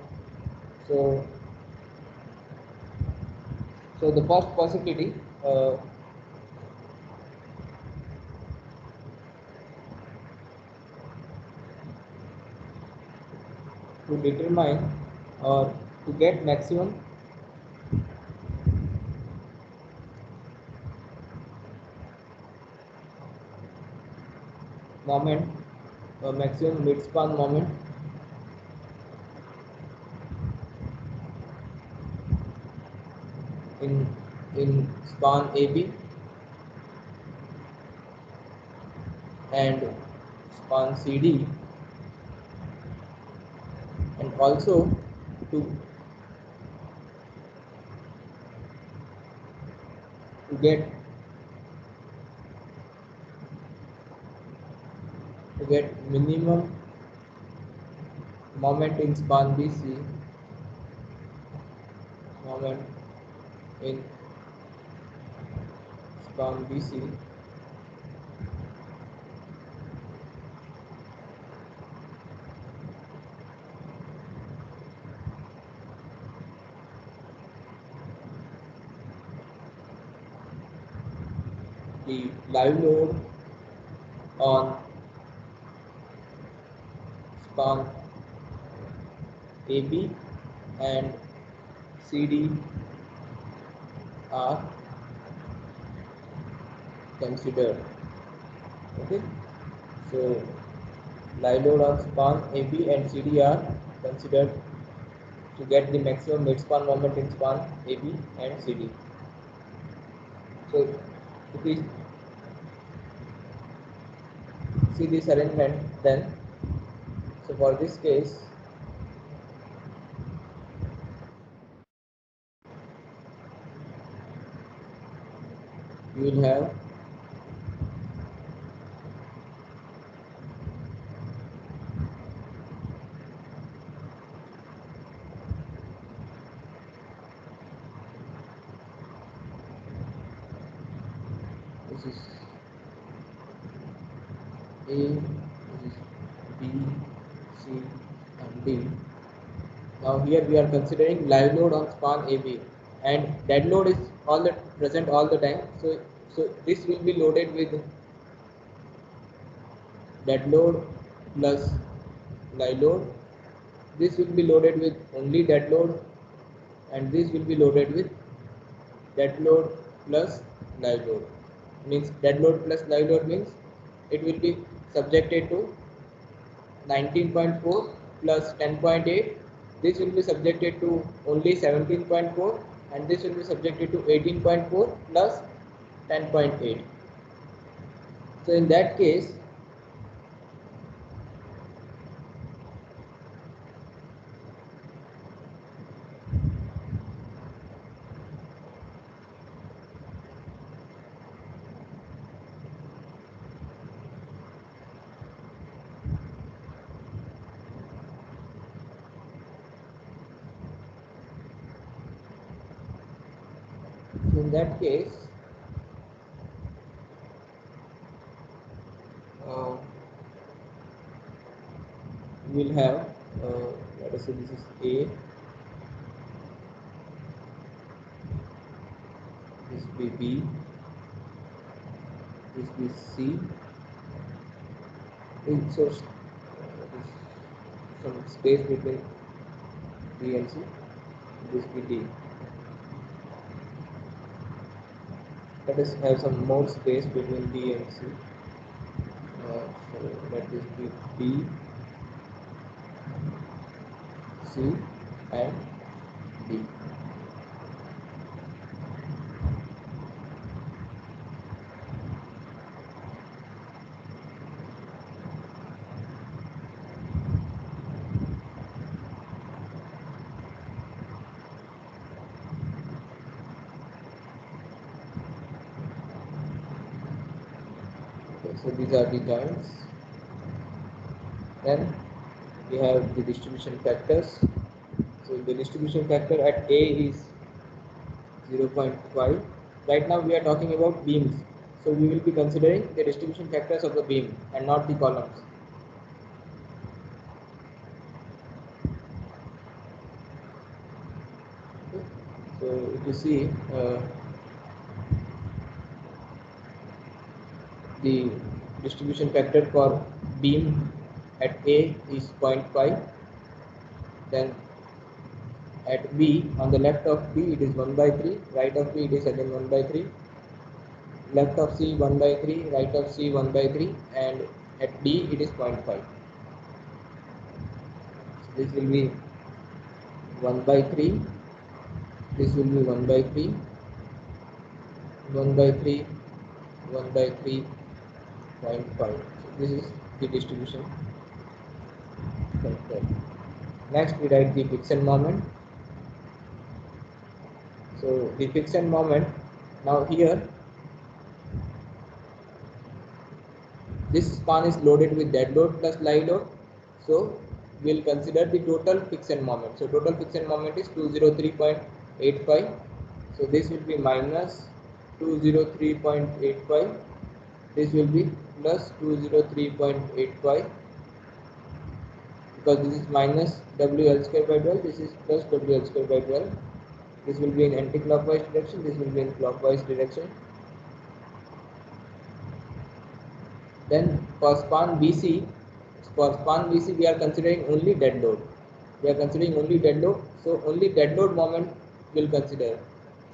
So, the first possibility to determine or to get maximum moment, maximum mid span moment in span AB and span CD, and also to get minimum moment in span BC, moment in span BC, the live load on span AB and CD are considered. Okay, so live load on span AB and CD are considered to get the maximum mid span moment in span AB and CD. So if we see this arrangement, then so for this case you will have this is A, this is B, C and D. Now here we are considering live load on span AB, and dead load is all the present all the time. So this will be loaded with dead load plus live load. This will be loaded with only dead load, and this will be loaded with dead load plus live load. Means dead load plus live load means it will be subjected to 19.4 plus 10.8. This will be subjected to only 17.4, and this will be subjected to 18.4 plus 10.8. So in that case in that case we will have, let us say this is A, this will be B, this will be C. So some space between B and C. This will be D. Let us have some more space between B and C. So let this be B, C, and D. Okay, so these are the joints. Then we have the distribution factors. So the distribution factor at A is 0.5. Right now we are talking about beams. So we will be considering the distribution factors of the beam and not the columns. Okay. So if you see the distribution factor for beam at A is 0.5. Then at B, on the left of B it is 1 by 3, right of B it is again 1 by 3, left of C 1 by 3, right of C 1 by 3, and at D it is 0.5. So this will be 1 by 3, this will be 1 by 3, 1 by 3, 1 by 3, 0.5. So this is the distribution factor. Next we write the friction moment. So the friction moment, now here this span is loaded with dead load plus live load. So we will consider the total friction moment. So total friction moment is 203.85. So this will be minus 203.85. This will be plus 203.85, because this is minus WL square by 12. This is plus WL square by 12. This will be in anti-clockwise direction. This will be in clockwise direction. Then for span BC, we are considering only dead load. So only dead load moment will consider.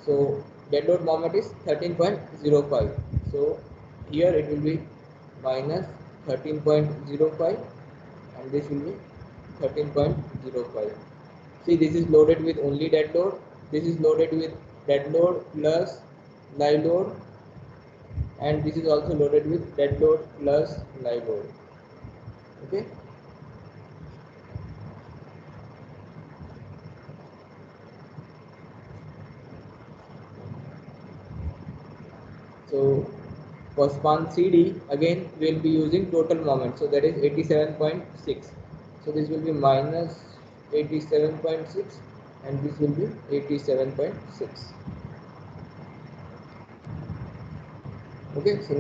So dead load moment is 13.05. So here it will be minus 13.05, and this will be 13.05. See, this is loaded with only dead load. This is loaded with dead load plus live load, and this is also loaded with dead load plus live load. Okay. So for span CD, again we will be using total moment. So that is 87.6. So this will be minus 87.6, and this will be 87.6. Okay. So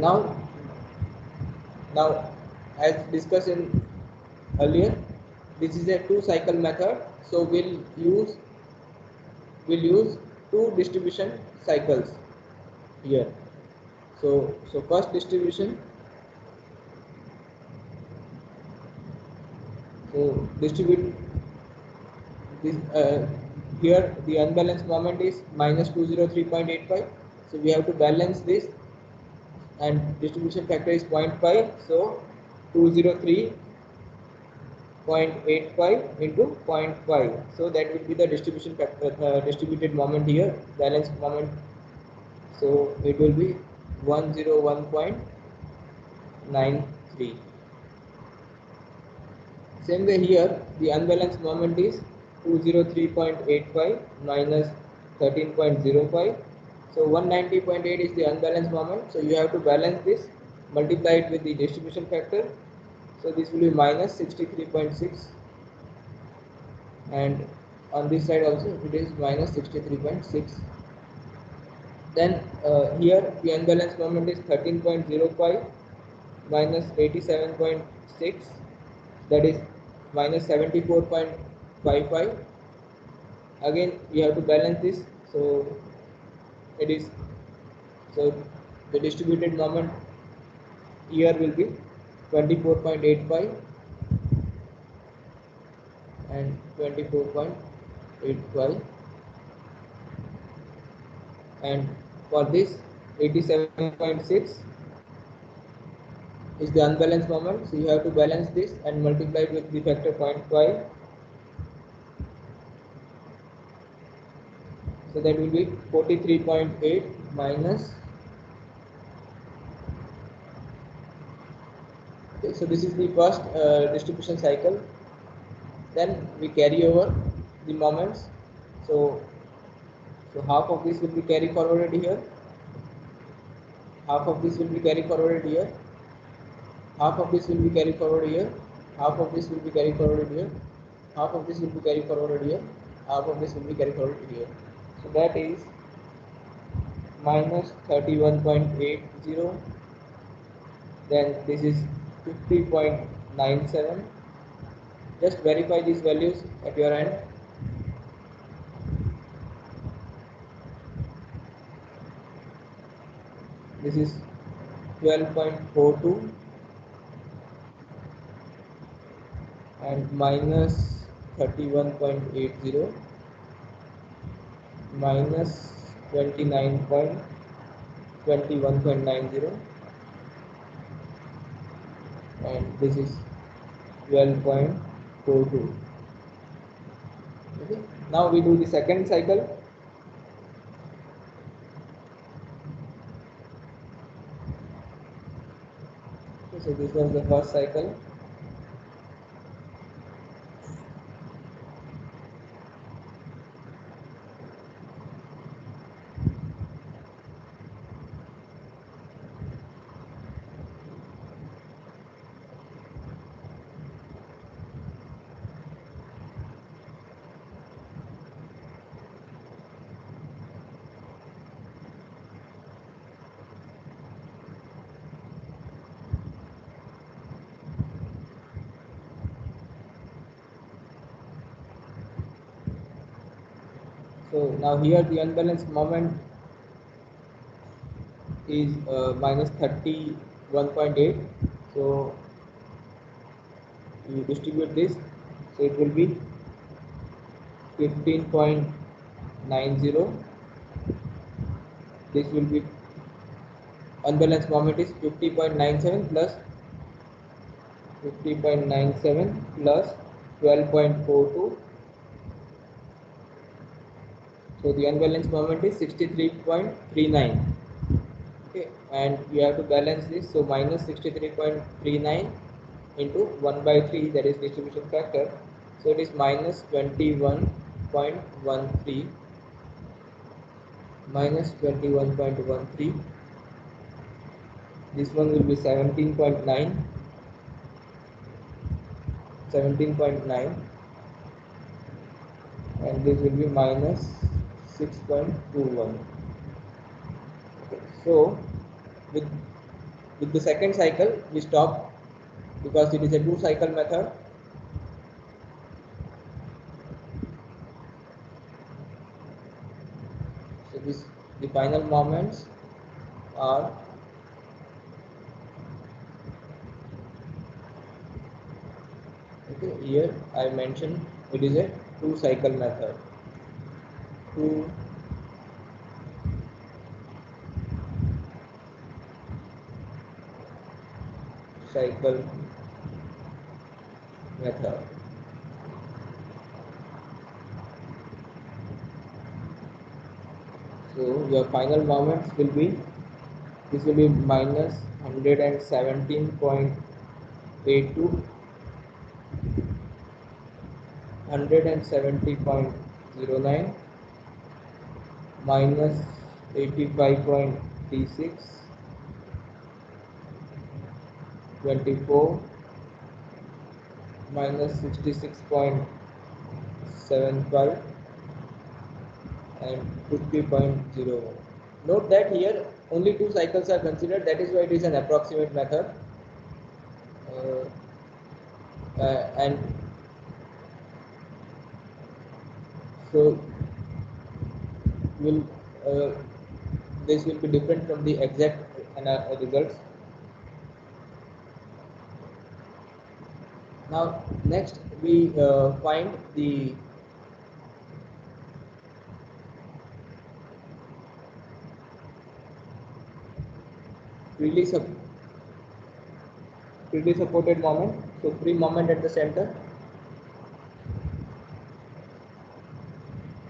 now as discussed in earlier, this is a two-cycle method. So we'll use two distribution cycles here. So first distribution. So distribute this here the unbalanced moment is minus 203.85. So we have to balance this, and distribution factor is 0.5. So 203.85 into 0.5. So that will be the distribution factor, distributed moment here, balanced moment. So it will be 101.93. Same way here, the unbalanced moment is 203.85 minus 13.05. So 190.8 is the unbalanced moment. So you have to balance this, multiply it with the distribution factor. So this will be minus 63.6, and on this side also it is minus 63.6. Then here the unbalanced moment is 13.05 minus 87.6, that is minus 74.55. Again we have to balance this, so it is, so the distributed moment here will be 24.85 and 24.85, and for this 87.6 is the unbalanced moment, so you have to balance this and multiply it with the factor 0.5, so that will be 43.8 minus, okay, so this is the first distribution cycle. Then we carry over the moments, so half of this will be carried forwarded here, half of this will be carried forwarded here, half of this will be carried forward here, half of this will be carried forward here, half of this will be carried forward here, half of this will be carried forward here. So that is minus 31.80, then this is 50.97. Just verify these values at your end. This is 12.42 and minus 31.80 minus 21.90, and this is 12.42. Okay. Now we do the second cycle. Okay, so this was the first cycle. So now here the unbalanced moment is minus 31.8. So you distribute this, so it will be 15.90. This will be unbalanced moment is 50.97 plus 50.97 plus 12.42. So the unbalanced moment is 63.39. Okay, and you have to balance this, so minus 63.39 into 1 by 3, that is distribution factor, so it is minus 21.13, minus 21.13. This one will be 17.9, 17.9, and this will be minus 6.21. Okay. So with the second cycle we stop because it is a two cycle method. So this, the final moments are okay. Here I mentioned it is a two cycle method. Two cycle method. So your final moments will be, this will be minus 117.82, 170.09, minus 85.36, 24, minus 66.75, and 50.01. Note that here only two cycles are considered, that is why it is an approximate method. And So will uh, this will be different from the exact results. Now next we find the freely, freely supported moment. So free moment at the center,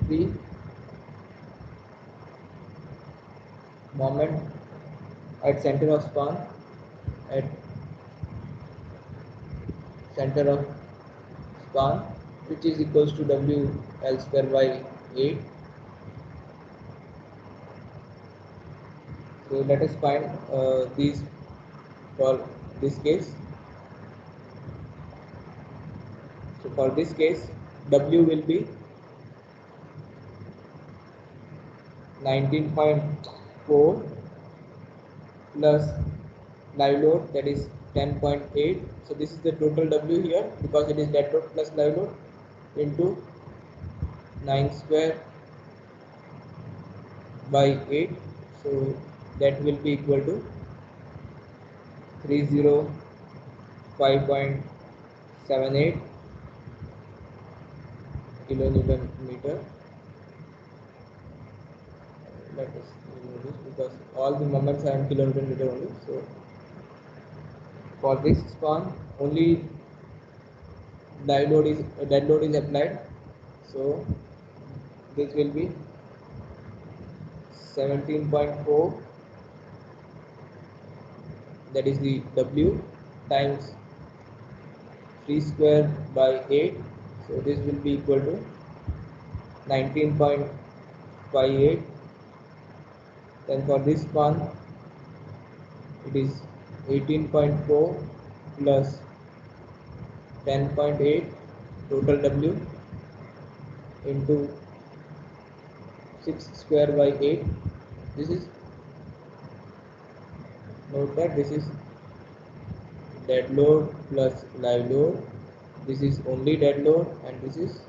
free moment at center of span, at center of span, which is equals to W L square by 8. So let us find these for this case. So for this case, W will be 19.4 plus live load, that is 10.8. So this is the total W here because it is dead load plus live load into 9 square by 8. So that will be equal to 305.78 kilonewton meter. Let us remove this because all the moments are in kilonewton meter only. So for this span only dead load is applied. So this will be 17.4, that is the W, times 3 square by 8. So this will be equal to 19.58. Then for this span it is 18.4 plus 10.8 total W into 6 square by 8. This is, note that this is dead load plus live load. This is only dead load and this is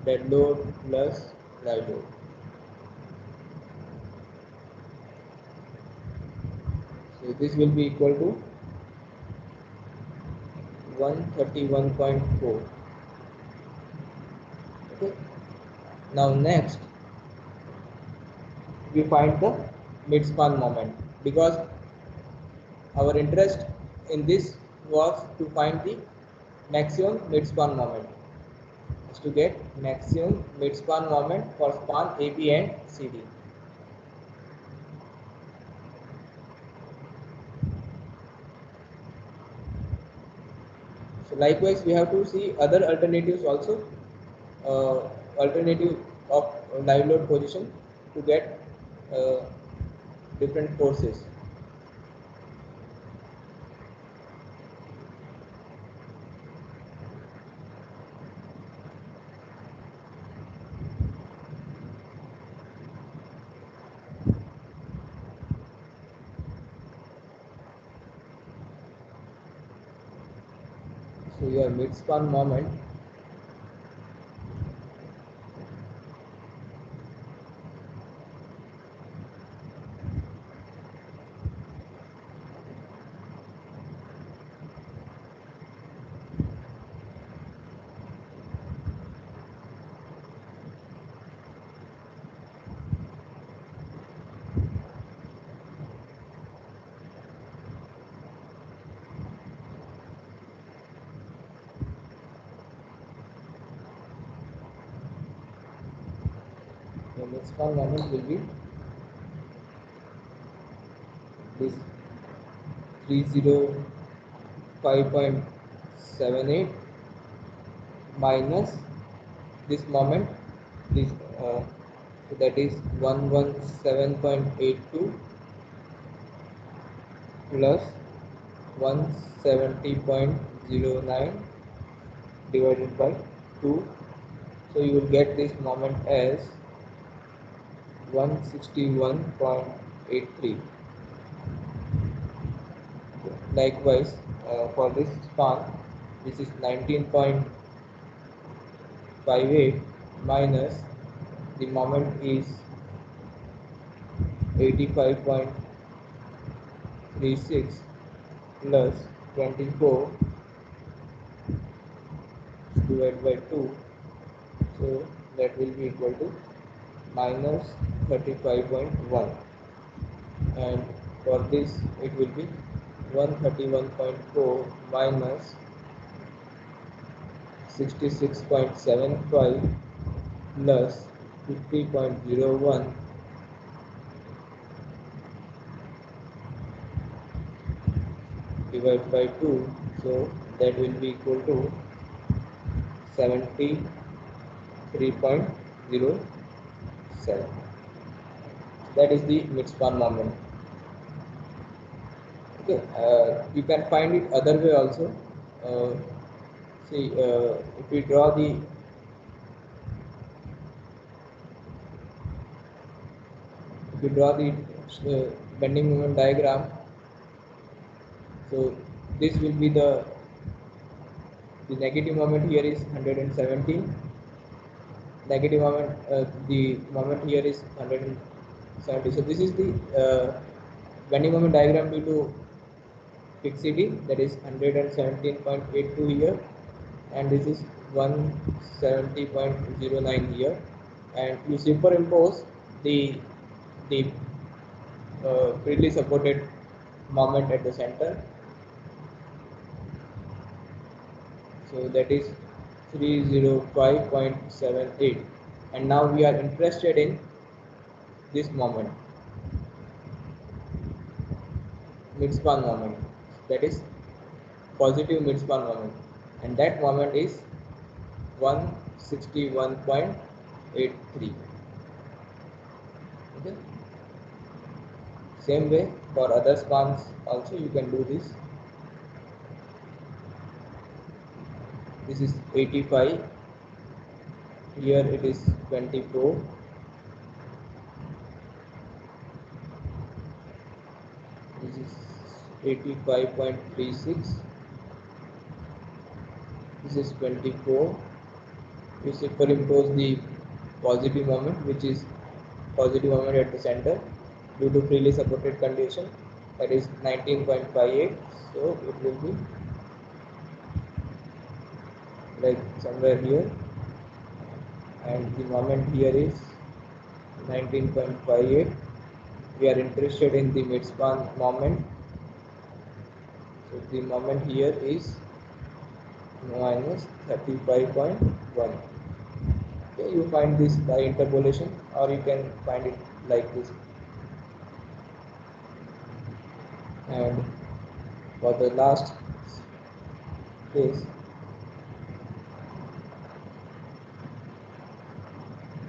dead load plus live load. So this will be equal to 131.4. Okay. Now next we find the mid-span moment, because our interest in this was to find the maximum mid-span moment, is to get maximum mid-span moment for span AB and CD. So likewise we have to see other alternatives also, alternative of live load position to get different forces. So your mid-span moment will be this 305.78 minus this moment, this so that is 117.82 plus 170.09 divided by 2. So you will get this moment as 161.83. Likewise, for this span, this is 19.58. minus the moment is 85.36 plus 24 divided by 2, so that will be equal to minus 35.1, and for this it will be 131.4 minus 66.75 plus 50.01 divided by 2, so that will be equal to 73.07. That is the midspan moment. Okay, you can find it other way also. See, if we draw the bending moment diagram, so this will be the negative moment here is 117, negative moment, the moment here is 170. So this is the bending moment diagram due to fixity, that is 117.82 here, and this is 170.09 here, and you superimpose the freely supported moment at the center, so that is 305.78, and now we are interested in this moment, midspan moment, that is positive midspan moment, and that moment is 161.83. Okay, same way for other spans also you can do this. This is 85, here it is 24, this is 85.36, this is 24. You superimpose the positive moment, which is positive moment at the center due to freely supported condition, that is 19.58, so it will be like somewhere here, and the moment here is 19.58. We are interested in the midspan moment, so the moment here is minus 35.1. Okay, you find this by interpolation, or you can find it like this. And for the last case,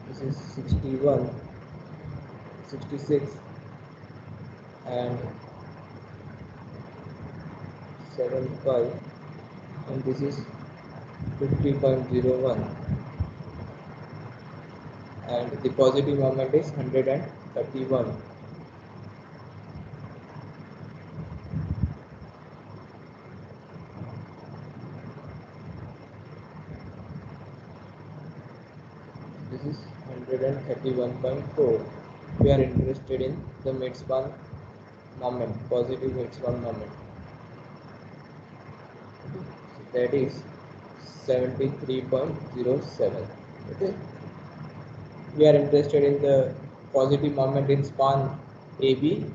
this is 61, 66, and 75, and this is 50.01, and the positive moment is 131. This is 131.4. We are interested in the midspan moment, positive midspan moment. So that is 73.07. Okay. We are interested in the positive moment in span AB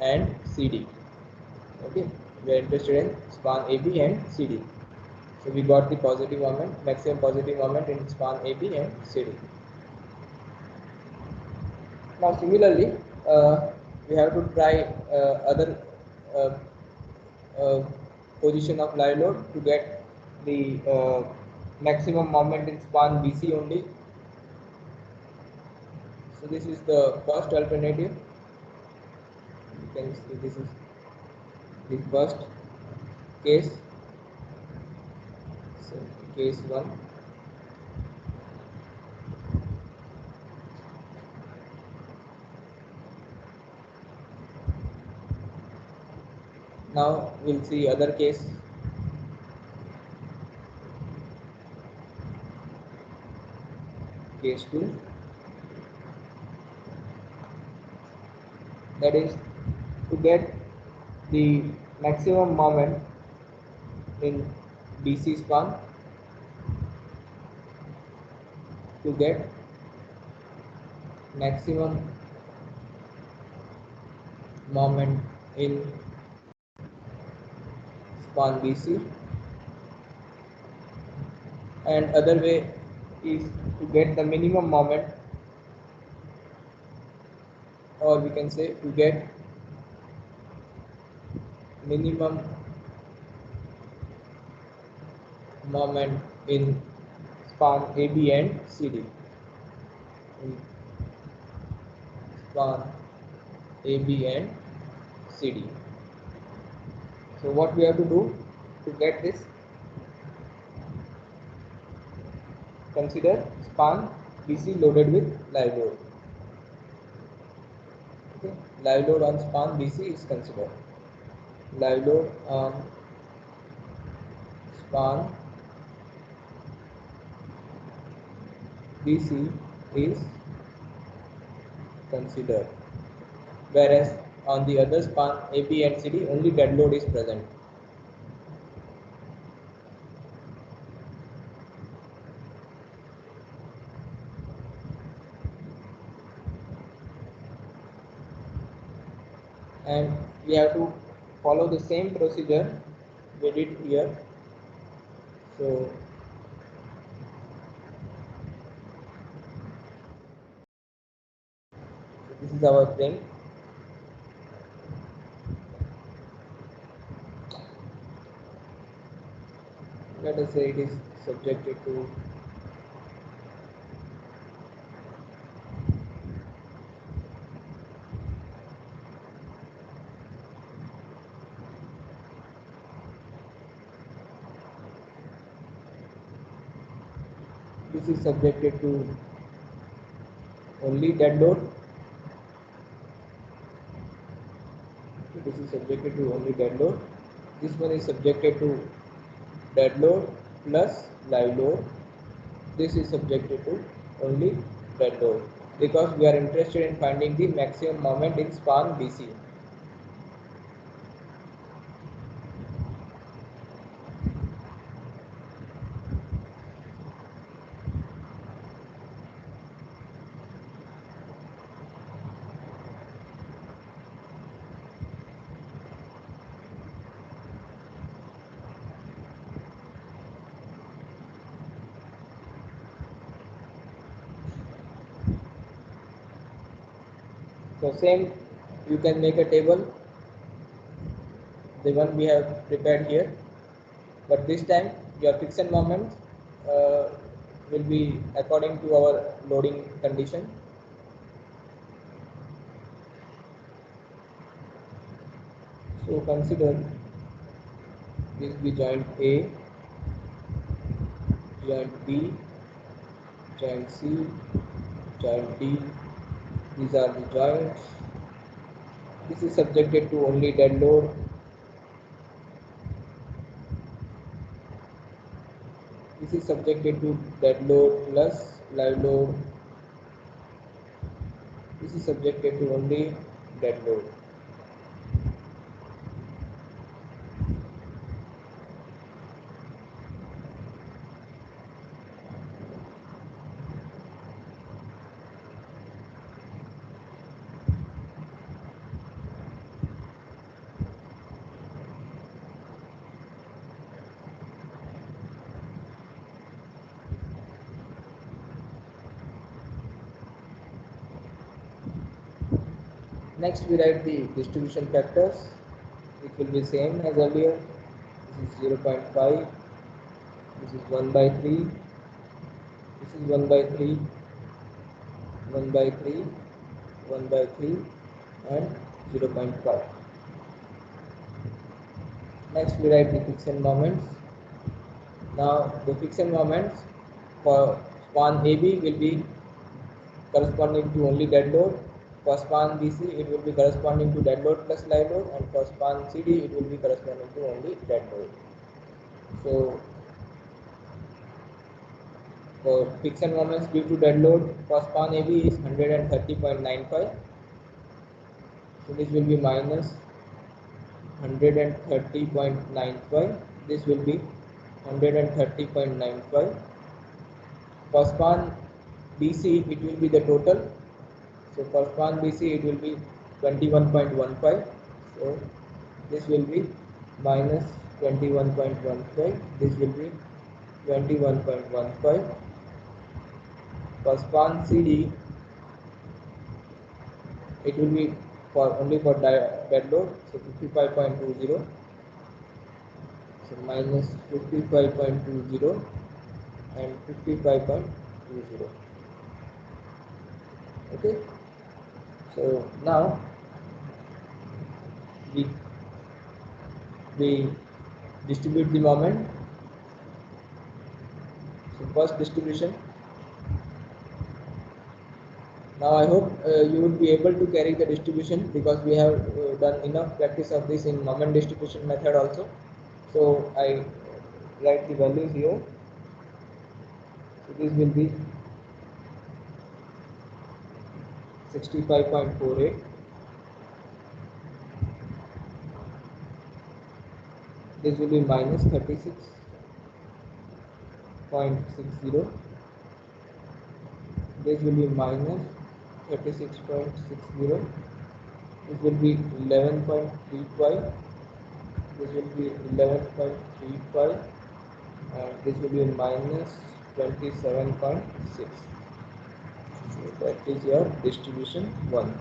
and CD. Okay. We are interested in span AB and CD. So we got the positive moment, maximum positive moment in span AB and CD. Now similarly, we have to try other uh, position of live load to get the maximum moment in span BC only. So this is the first alternative. You can see this is the first case. So case 1. Now we'll see other case. case 2, that is to get the maximum moment in DC span, to get maximum moment in span BC, and other way is to get the minimum moment, or we can say to get minimum moment in span AB and CD. In span AB and CD. So what we have to do to get this? Consider span BC loaded with live load. Okay. Live load on span BC is considered. Live load on span BC is considered, whereas on the other span AB and CD only dead load is present. And we have to follow the same procedure we did here. So this is our frame. Let us say it is subjected to this is subjected to only dead load. This is subjected to only dead load. This one is subjected to dead load plus live load. This is subjected to only dead load, because we are interested in finding the maximum moment in span BC. So same, you can make a table, the one we have prepared here, but this time your friction moments will be according to our loading condition. So consider this be joint A, joint B, joint C, joint D. These are the joints. This is subjected to only dead load. This is subjected to dead load plus live load. This is subjected to only dead load. Next we write the distribution factors. It will be same as earlier. This is 0.5. This is 1 by 3. This is 1 by 3. 1 by 3. 1 by 3 and 0.5. Next we write the friction moments. Now the friction moments for span AB will be corresponding to only dead load. For span BC it will be corresponding to dead load plus live load, and for span CD it will be corresponding to only dead load. So For friction moments due to dead load, for span AB is 130.95. So this will be minus 130.95. This will be 130.95. For span BC, it will be the total. So for span BC, it will be 21.15. So this will be minus 21.15. This will be 21.15. For span CD, it will be for only for dead load, so 55.20. So minus 55.20 and 55.20. Okay. So now we distribute the moment. So first distribution. Now I hope you will be able to carry the distribution, because we have done enough practice of this in moment distribution method also. So I write the values here. So this will be 65.48. This will be minus 36.60. This will be minus 36.60. This will be 11.35. This will be 11.35, and this will be minus 27.6. So that is your distribution 1.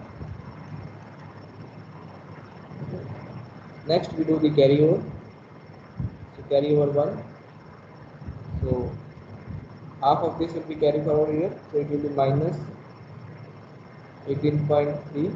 Next we do the carryover. So carryover 1. So half of this will be carried forward here. So it will be minus 18.3.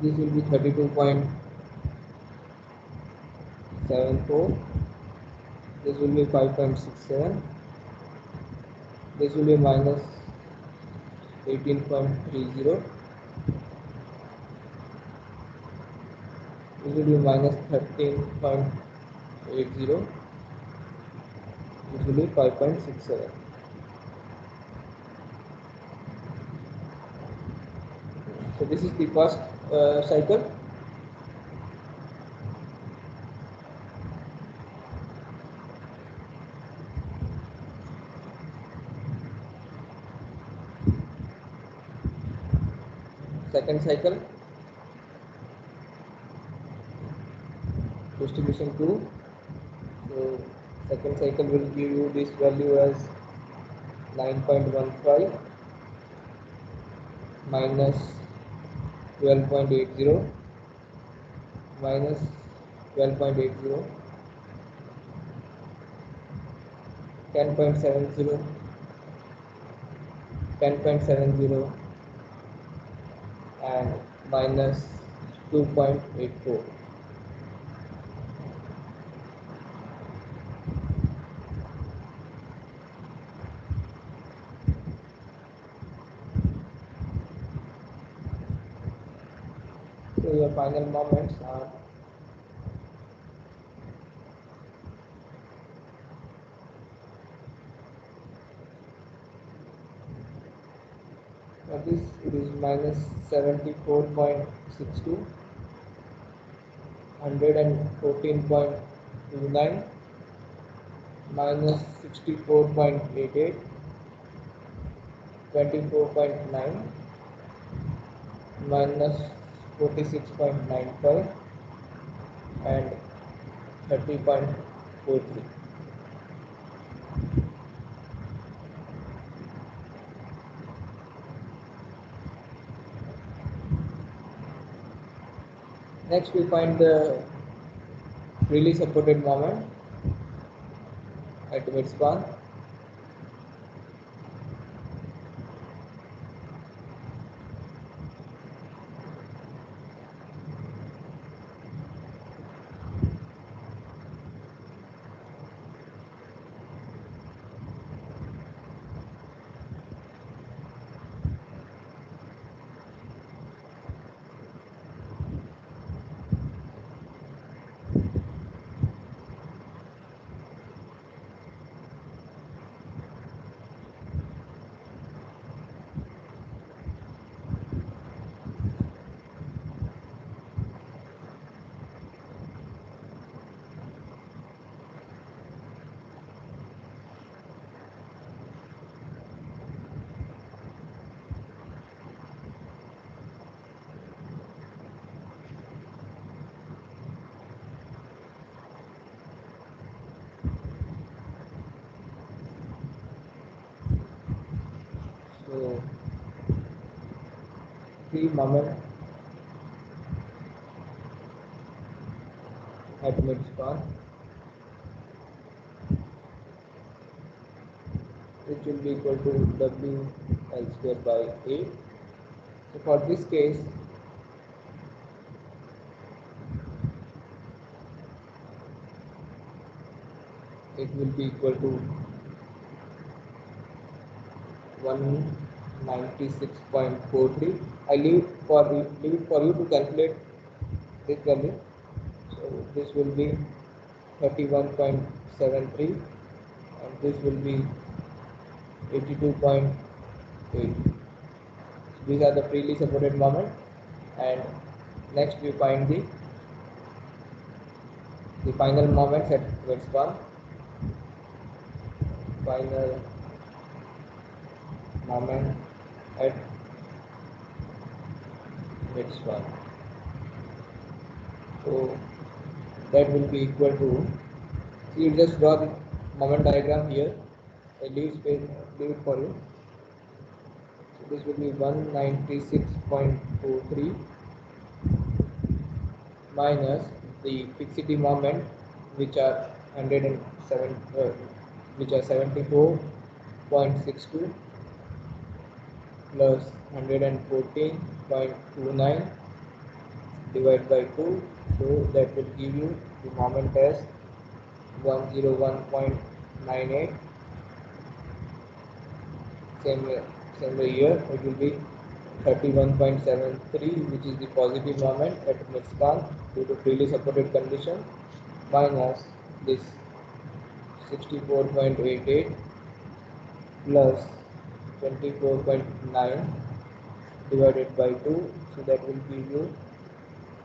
This will be 32.74. This will be 5.67. This will be minus 18.30. This will be minus 13.80. This will be 5.67. So this is the first cycle. Second cycle, distribution 2. So second cycle will give you this value as 9.15 minus 12.80 minus 12.80, 10.70, 10.70, and minus 2.84. So your final moments are this, it is minus 74.62, 114.29, minus 64.88, 24.9, minus 46.95, and 30.43. Next we find the freely supported moment at mid span. So free moment at mid span, which will be equal to W L square by 8. So for this case, it will be equal to 196.43. I leave it for you to calculate this value. So this will be 31.73 and this will be 82.8. These are the freely supported moment, and next we find the final moments at mid span. Final moment at mid span. So that will be equal to, so you just draw the moment diagram here. I leave it for you. So this will be 196.43 minus the fixity moment, which are 107, which are 74.62 plus 114.29 divided by 2. So that will give you the moment as 101.98. Same way here, it will be 31.73, which is the positive moment at mid span due to freely supported condition, minus this 64.88 plus 24.9 divided by 2. So that will give you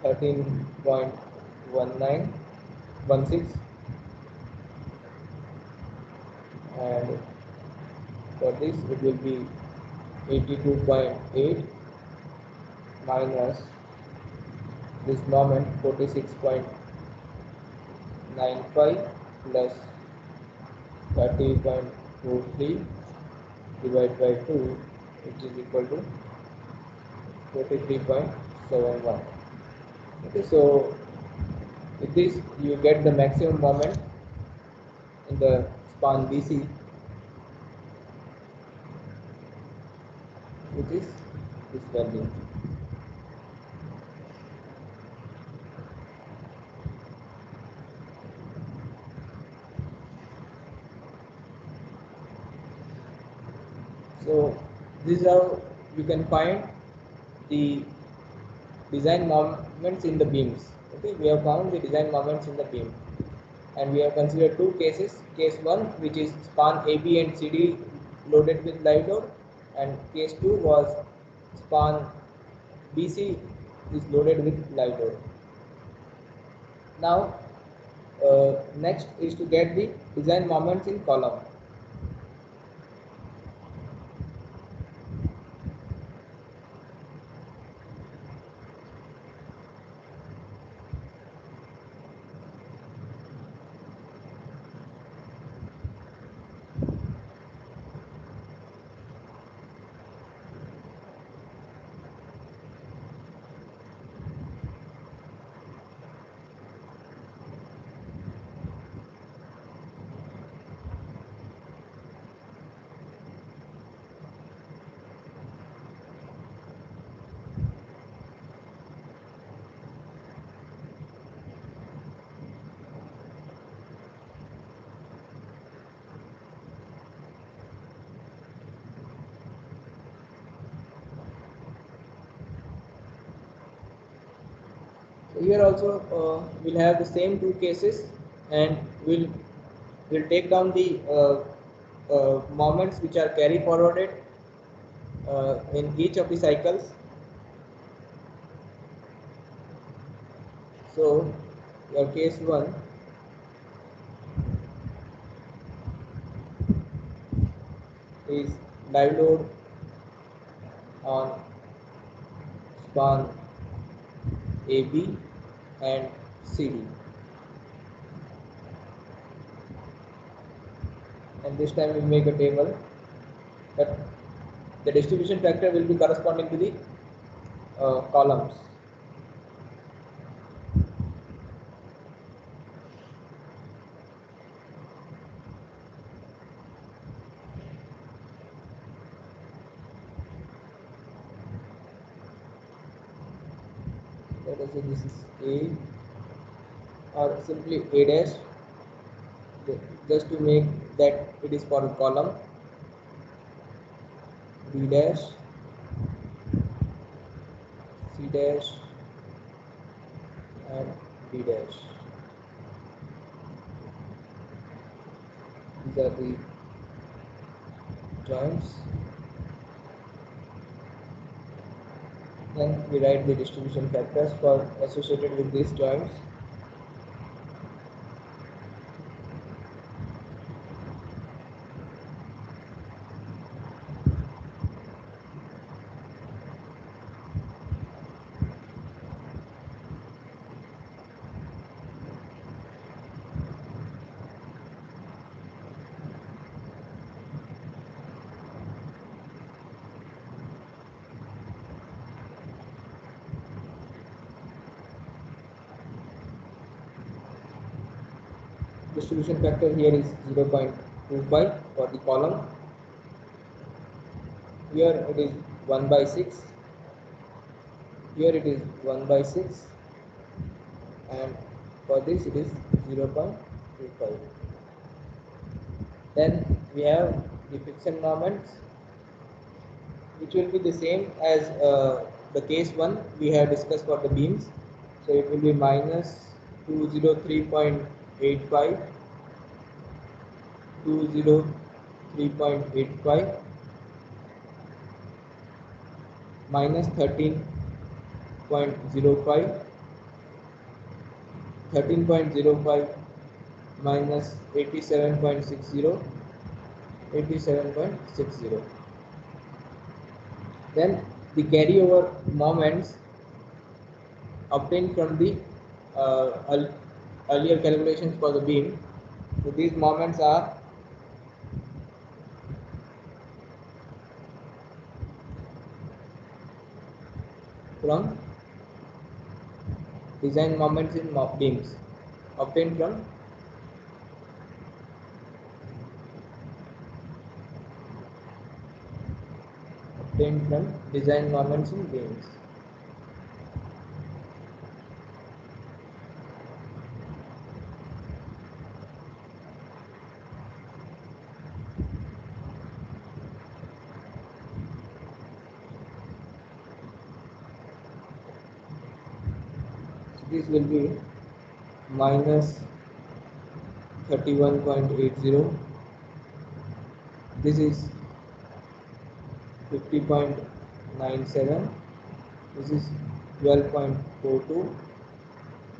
13.1916, and for this it will be 82.8 minus this moment 46.95 plus 30.43 divided by 2, which is equal to 43.71. Okay, so with this you get the maximum moment in the span BC, which is this value. So this is how you can find the design moments in the beams. Okay, we have found the design moments in the beam, and we have considered two cases. Case 1, which is span AB and CD loaded with live load, and case 2 was span BC is loaded with live load. Now next is to get the design moments in column. So here also we'll have the same two cases, and we'll take down the moments which are carry forwarded in each of the cycles. So your case 1 is live load on span AB and CD, and this time we make a table that The distribution factor will be corresponding to the columns. Let us say this is A, or simply A dash, just to make that it is for a column. B dash, C dash, and D dash. These are the joints. Then we write the distribution factors for associated with these joints. Distribution factor here is 0.25 for the column. Here it is 1 by 6. Here it is 1 by 6. And for this it is 0.25. Then we have the friction moments, which will be the same as the case 1 we have discussed for the beams. So it will be minus 203.85, 203.85, minus 13.05, 13.05, minus 87.60, 87.60. Then the carryover moments obtained from the earlier calculations for the beam. So these moments are from design moments in beams, obtained from design moments in beams. So this will be minus 31.80. This is 50.97. This is 12.42.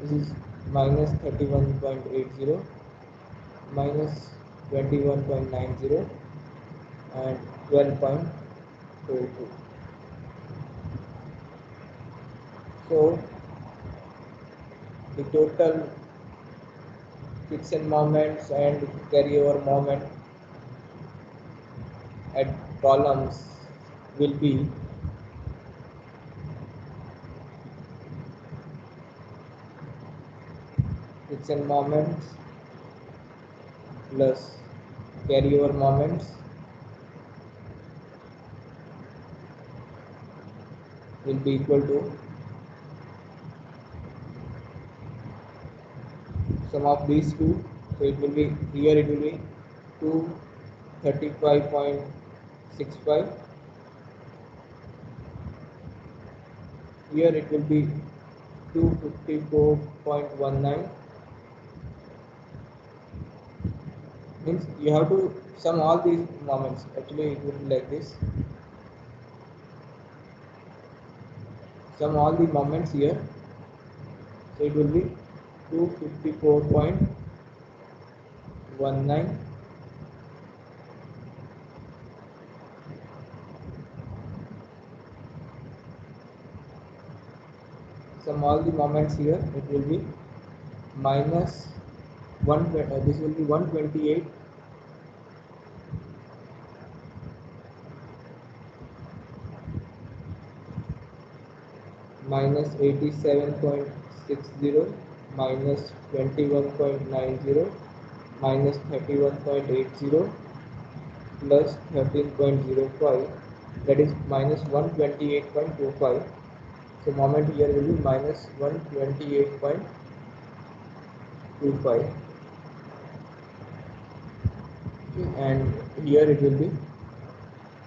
This is minus 31.80, minus 21.90, and 12.42. So the total friction moments and carryover moment at columns will be friction moments plus carryover moments will be equal to sum of these two. So it will be, here it will be 235.65. Here it will be 254.19. Means you have to sum all these moments. Actually it will be like this. Sum all the moments here. So it will be 254.19 sum all the moments here. It will be minus 1, this will be 128 minus 87.60 minus 21.90 minus 31.80 plus 13.05, that is minus 128.25. So moment here will be minus 128.25, and here it will be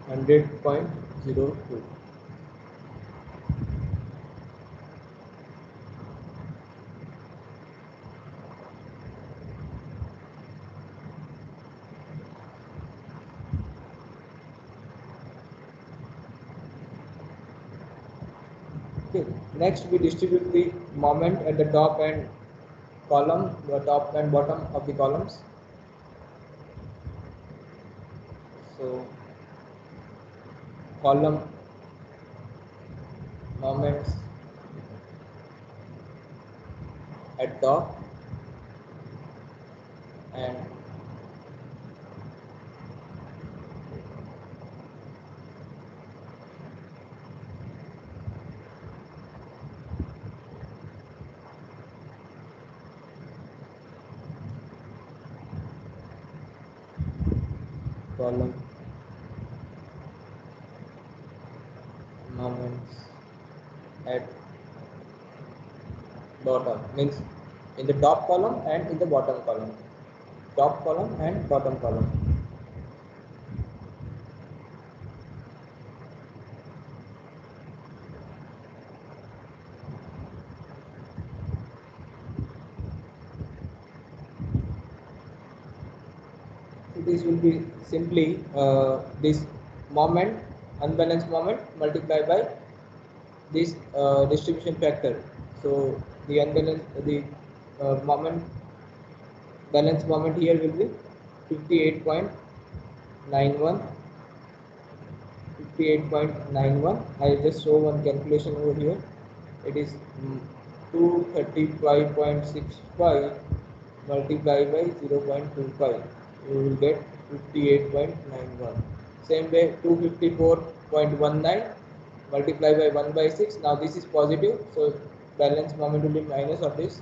100.02. Okay. Next, we distribute the moment at the top and column, the top and bottom of the columns. So, column moments at top and column moments at bottom, means in the top column and in the bottom column. Top column and bottom column. So this will be simply this moment, unbalanced moment multiplied by this distribution factor. So the unbalanced, the moment, balance moment here will be 58.91. 58.91. I just show one calculation over here. It is 235.65 multiplied by 0.25. You will get 58.91. Same way, 254.19 multiplied by 1 by 6. Now this is positive, so balance moment will be minus of this.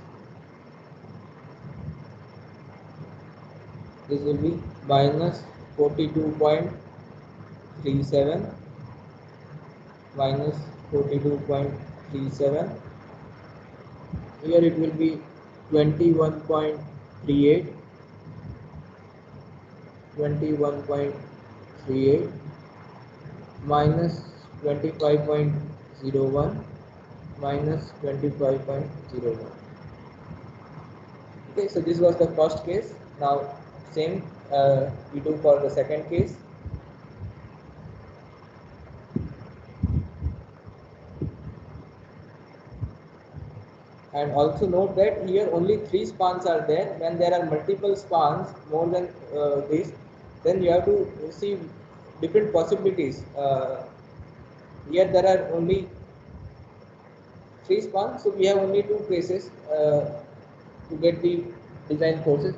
This will be minus 42.37 minus 42.37. Here it will be 21.38, 21.38 minus 25.01 minus 25.01. Okay, so this was the first case. Now same we do for the second case. And also note that here only 3 spans are there. When there are multiple spans, more than this, then you have to see different possibilities. Here there are only 3 spans, so we have only 2 cases to get the design forces.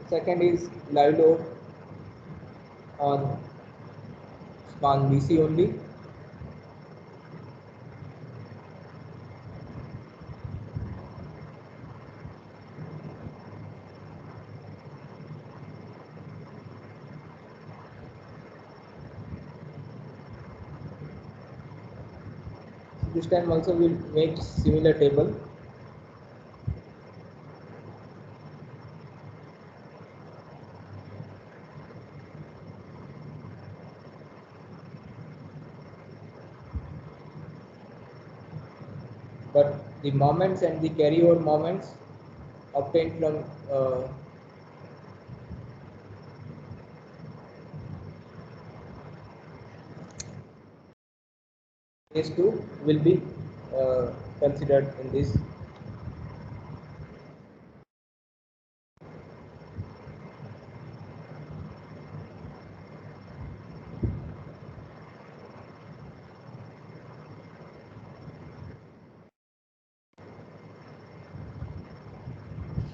Second is live load on span BC only. So this time also we will make similar table. But the moments and the carryover moments obtained from case 2 will be considered in this.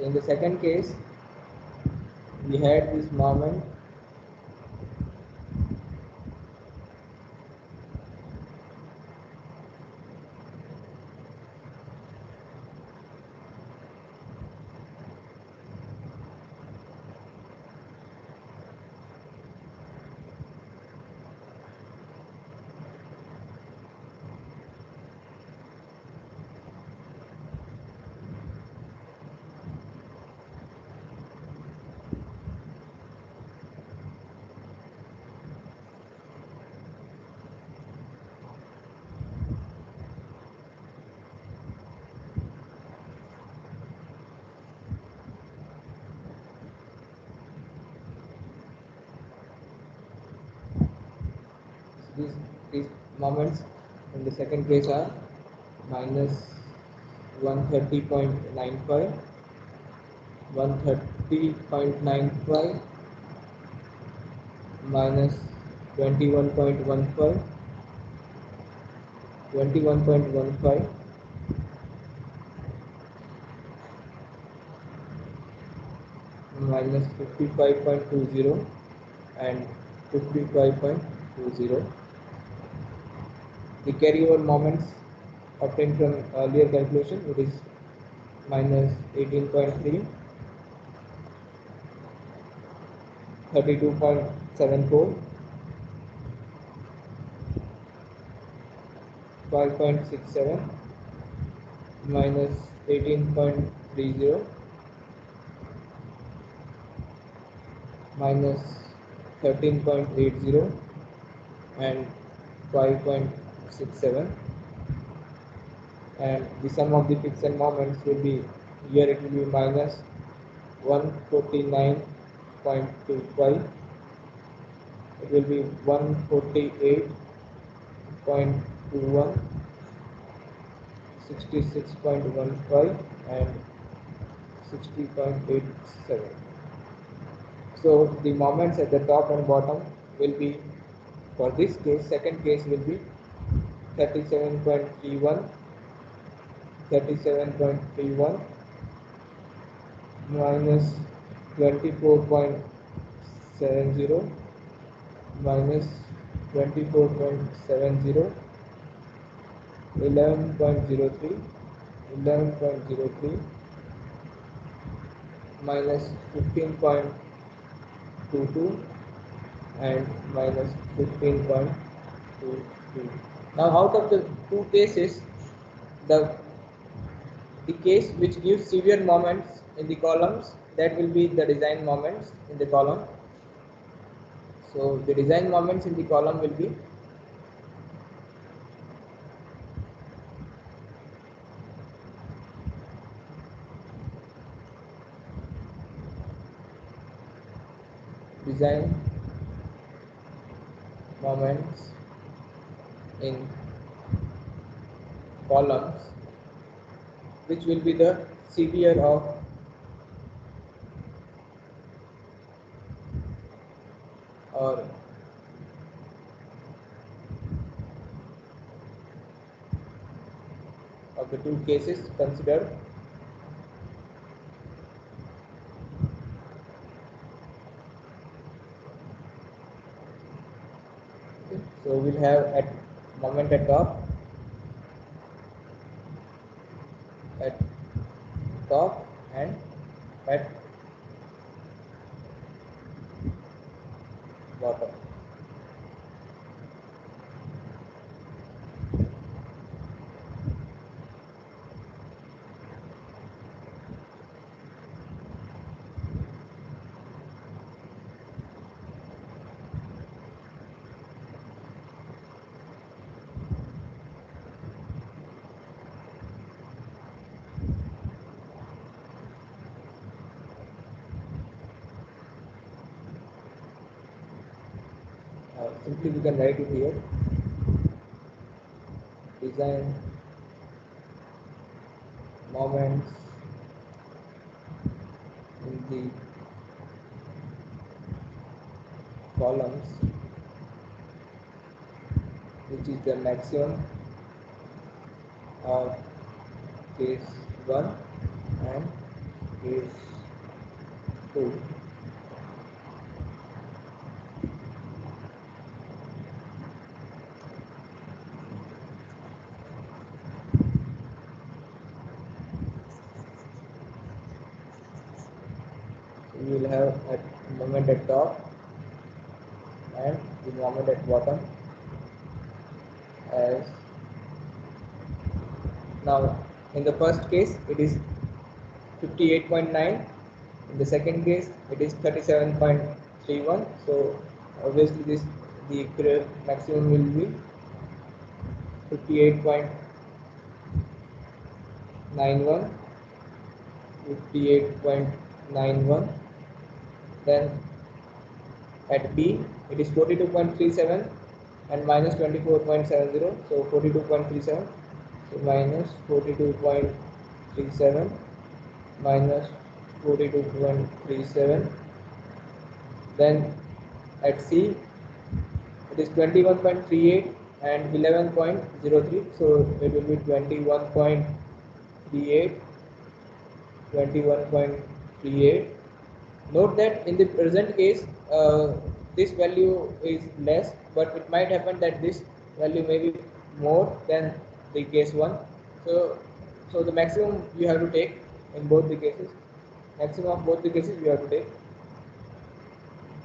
So in the second case, we had this moment these these moments in the second case are minus 130.95, 130.95, minus 21.15, 21.15, minus 55.20 and 55.20. The carryover moments obtained from earlier calculation, it is minus 18.3, 32.74, 5.67, minus 18.30, minus 13.80 and 5.67, and the sum of the fixed moments will be, here it will be minus 149.25, it will be 148.21, 66.15 and 60.87. So the moments at the top and bottom will be, for this case, second case will be 37.31, 37.31, minus 24.70, minus 24.70, 11.03, 11.03, minus 15.22 and minus 15.22. Now out of the two cases, the case which gives severe moments in the columns, that will be the design moments in the column. So the design moments in the column will be design moments in columns, which will be the severe or of the two cases considered. Okay. So we'll have at moment at top, and at bottom. Simply we can write it here, design moments in the columns, which is the maximum of case 1 and case 2. You will have a moment at top and the moment at bottom. As now, in the first case, it is 58.9. In the second case, it is 37.31. So obviously, the maximum will be 58.91, 58.91. Then at B, it is 42.37 and minus 24.70. So 42.37. So minus 42.37 minus 42.37. Then at C, it is 21.38 and 11.03. So it will be 21.38, 21.38. Note that in the present case, this value is less, but it might happen that this value may be more than the case 1. So the maximum you have to take in both the cases. Maximum of both the cases you have to take.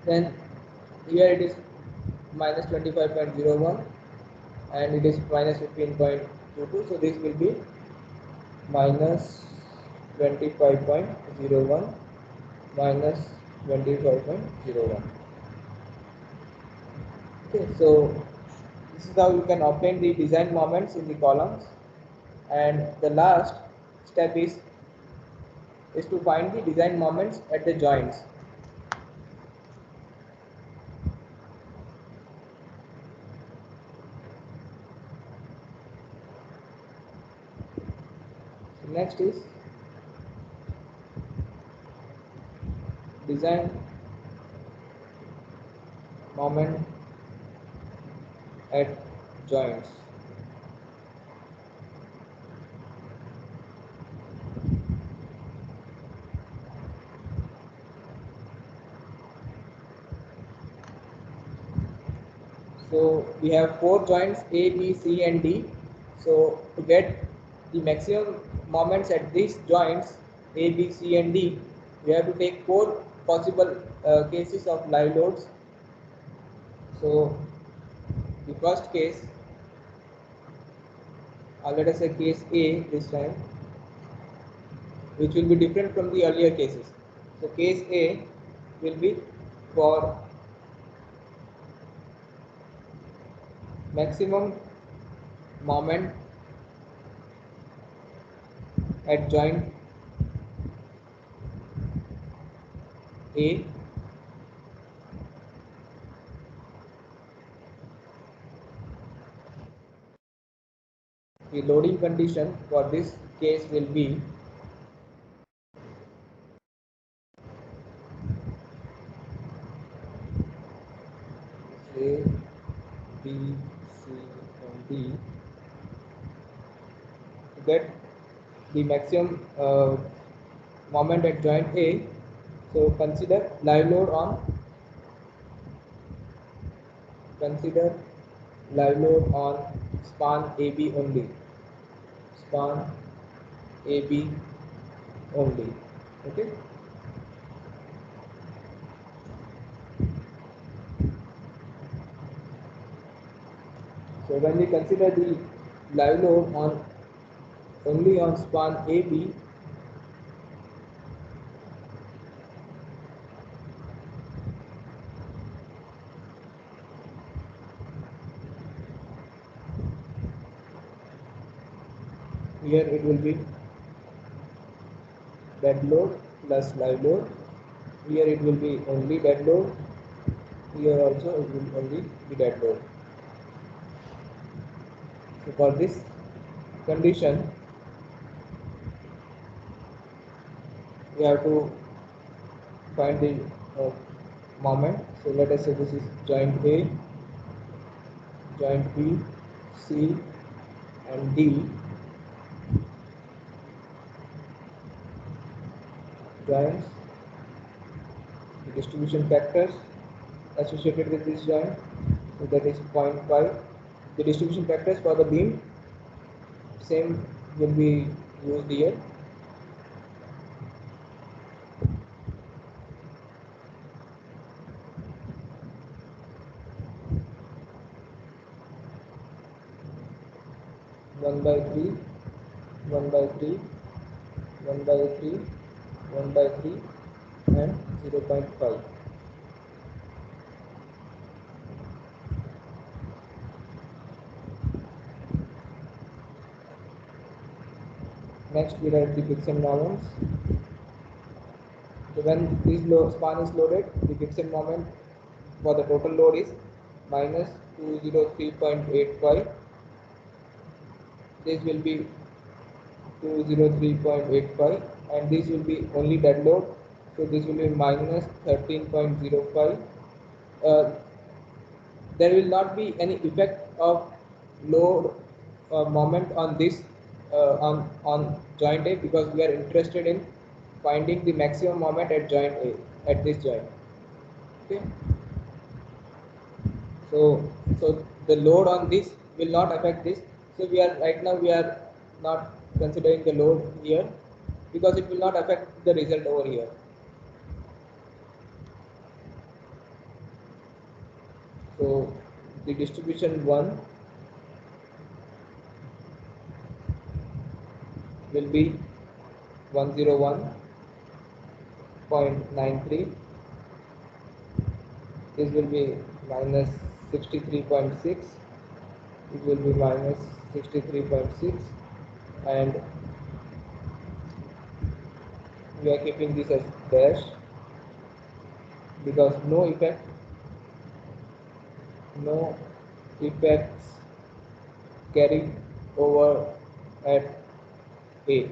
Then here it is minus 25.01 and it is minus 15.22. So this will be minus 25.01 minus 25.01. Okay, so this is how you can obtain the design moments in the columns, and the last step is to find the design moments at the joints. So next is design moment at joints. So we have 4 joints A, B, C and D. So to get the maximum moments at these joints A, B, C and D, we have to take 4 possible cases of live loads. So the first case, let us say case A this time, which will be different from the earlier cases. So case A will be for maximum moment at joint A, the loading condition for this case will be A, B, C and D. To get the maximum moment at joint A, so consider live load on span AB only, span AB only. Okay. So when we consider the live load on only on span AB, here it will be dead load plus live load. Here it will be only dead load. Here also it will only be dead load. So for this condition, we have to find the moment. So let us say this is joint A, joint B, C and D. joints, the distribution factors associated with this joint, so that is 0.5. The distribution factors for the beam same will be used here. One by three, 1/3, 1/3, 1/3, and 0.5. Next, we write the friction moments. So when this span is loaded, the friction moment for the total load is minus 203.85. This will be 203.85, and this will be only dead load. So this will be minus 13.05. There will not be any effect of load moment on this on joint A, because we are interested in finding the maximum moment at joint A, at this joint. Okay. So the load on this will not affect this. So we are right now we are not considering the load here, because it will not affect the result over here. So the distribution 1 will be 101.93. This will be minus 63.6. It will be minus 63.6, and we are keeping this as dash, because no effects carried over at A.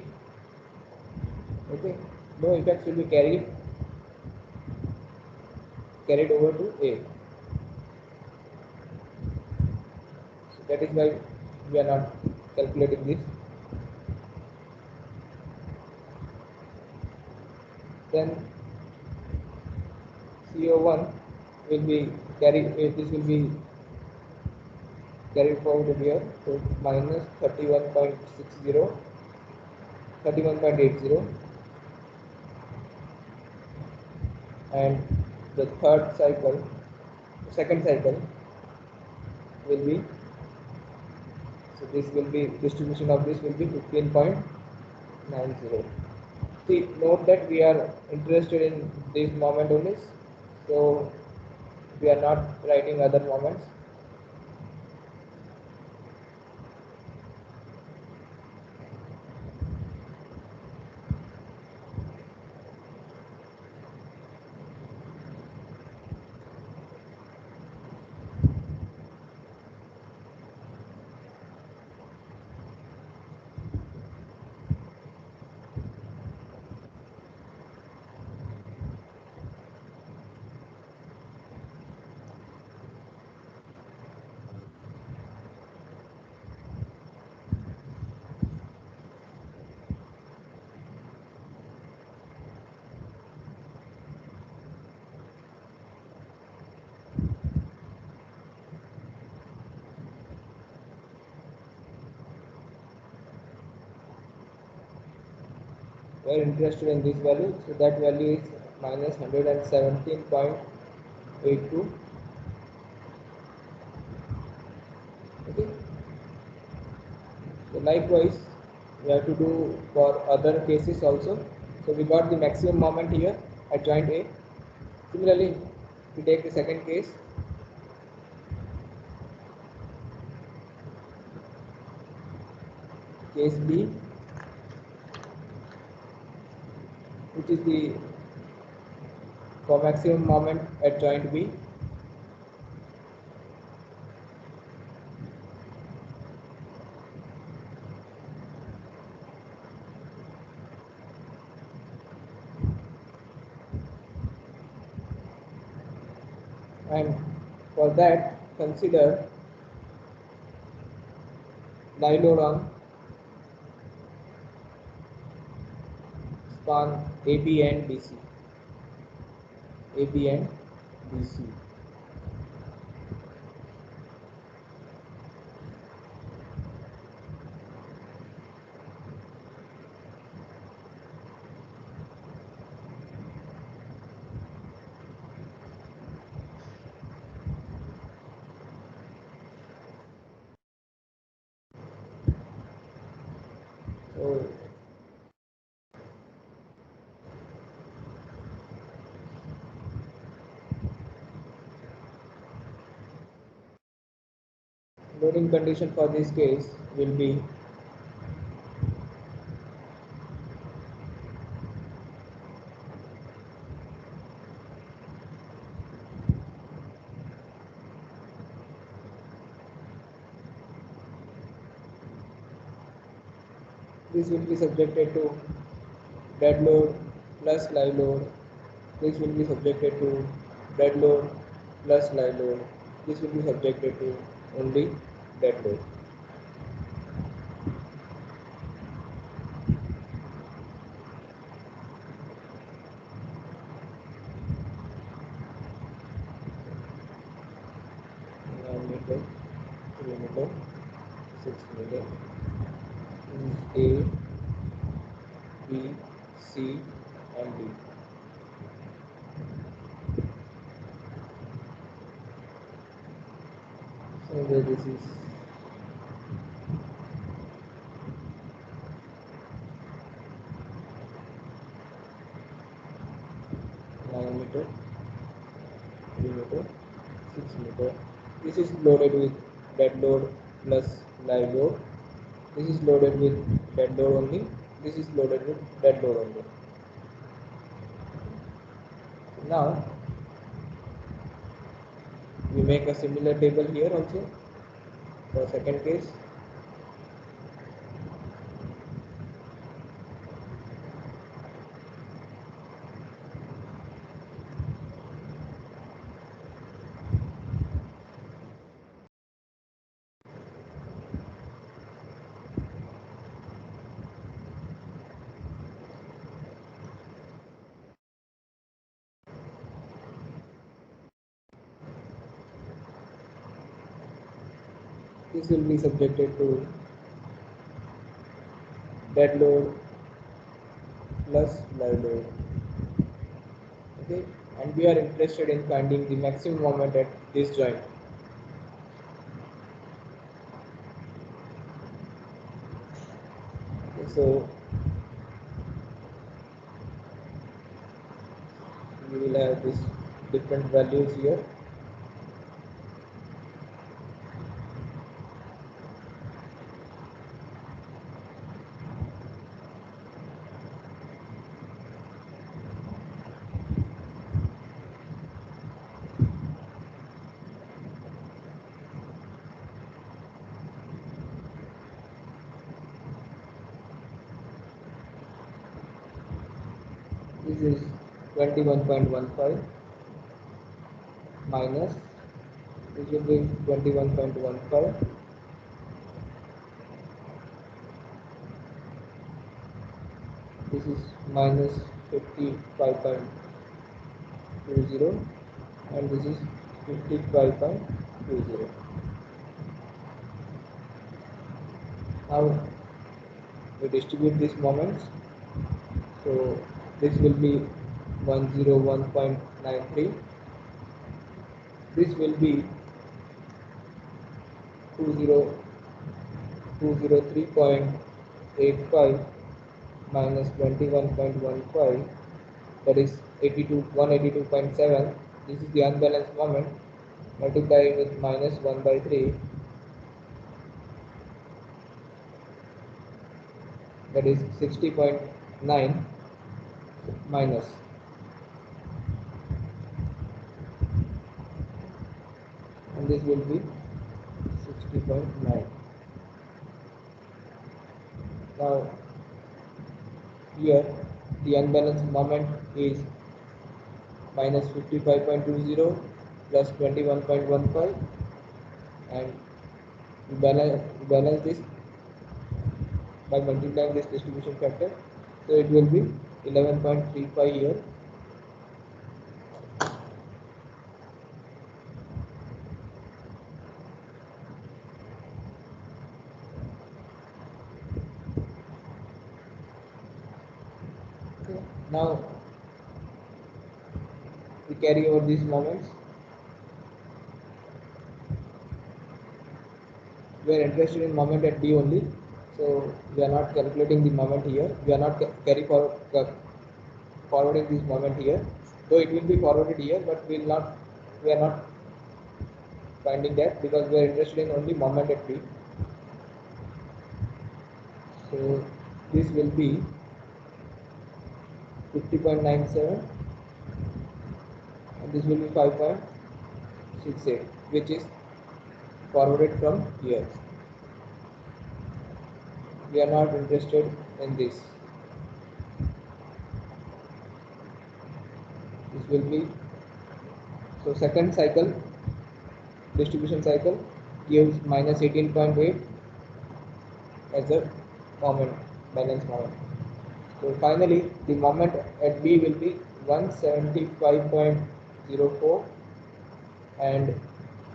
Okay, no effects will be carried over to A. So that is why we are not calculating this. Then CO1 will be carried. This will be carried forward here. So minus 31.60, 31.80, and the second cycle will be, so this will be, distribution of this will be 15.90. See, note that we are interested in this moment only, so we are not writing other moments. We are interested in this value, so that value is minus 117.82. Okay. So likewise, we have to do for other cases also. So we got the maximum moment here at joint A. Similarly, we take the second case. Case B, which is the for maximum moment at joint B. And for that, consider lie load on span AB and BC. AB and BC. So loading condition for this case will be this will be subjected to dead load plus live load. This will be subjected to dead load plus live load. This will be subjected to only dead load. Meter, 3 meter, 6 meter. This is A, B, C, and D. So this is 9 meter, 3 meter, 6 meter. This is loaded with dead load plus live load. This is loaded with dead load only. This is loaded with dead load only. Now we make a similar table here also for second case. This will be subjected to dead load plus live load. Okay, and we are interested in finding the maximum moment at this joint. Okay, so we will have these different values here. This is 21.15 minus, this will be 21.15 this is minus 55.20 and this is 55.20. Now we distribute these moments. So this will be 101.93. This will be 203.85 minus 21.15, that is 182.7. This is the unbalanced moment, multiplying with minus 1 by 3, that is 60.9 minus, and this will be 60.9. Now here the unbalanced moment is minus 55.20 plus 21.15, and balance this by multiplying this distribution factor, so it will be 11.35 here. Okay. Now we carry over these moments. We are interested in moment at B only, so we are not calculating the moment here. We are not forwarding this moment here, though it will be forwarded here, but we are not finding that because we are interested in only moment at B. So this will be 50.97 and this will be 5.68, which is forwarded from here. We are not interested in this. This will be, so second cycle, distribution cycle gives minus 18.8 as a moment, balance moment. So finally the moment at B will be 175.04 and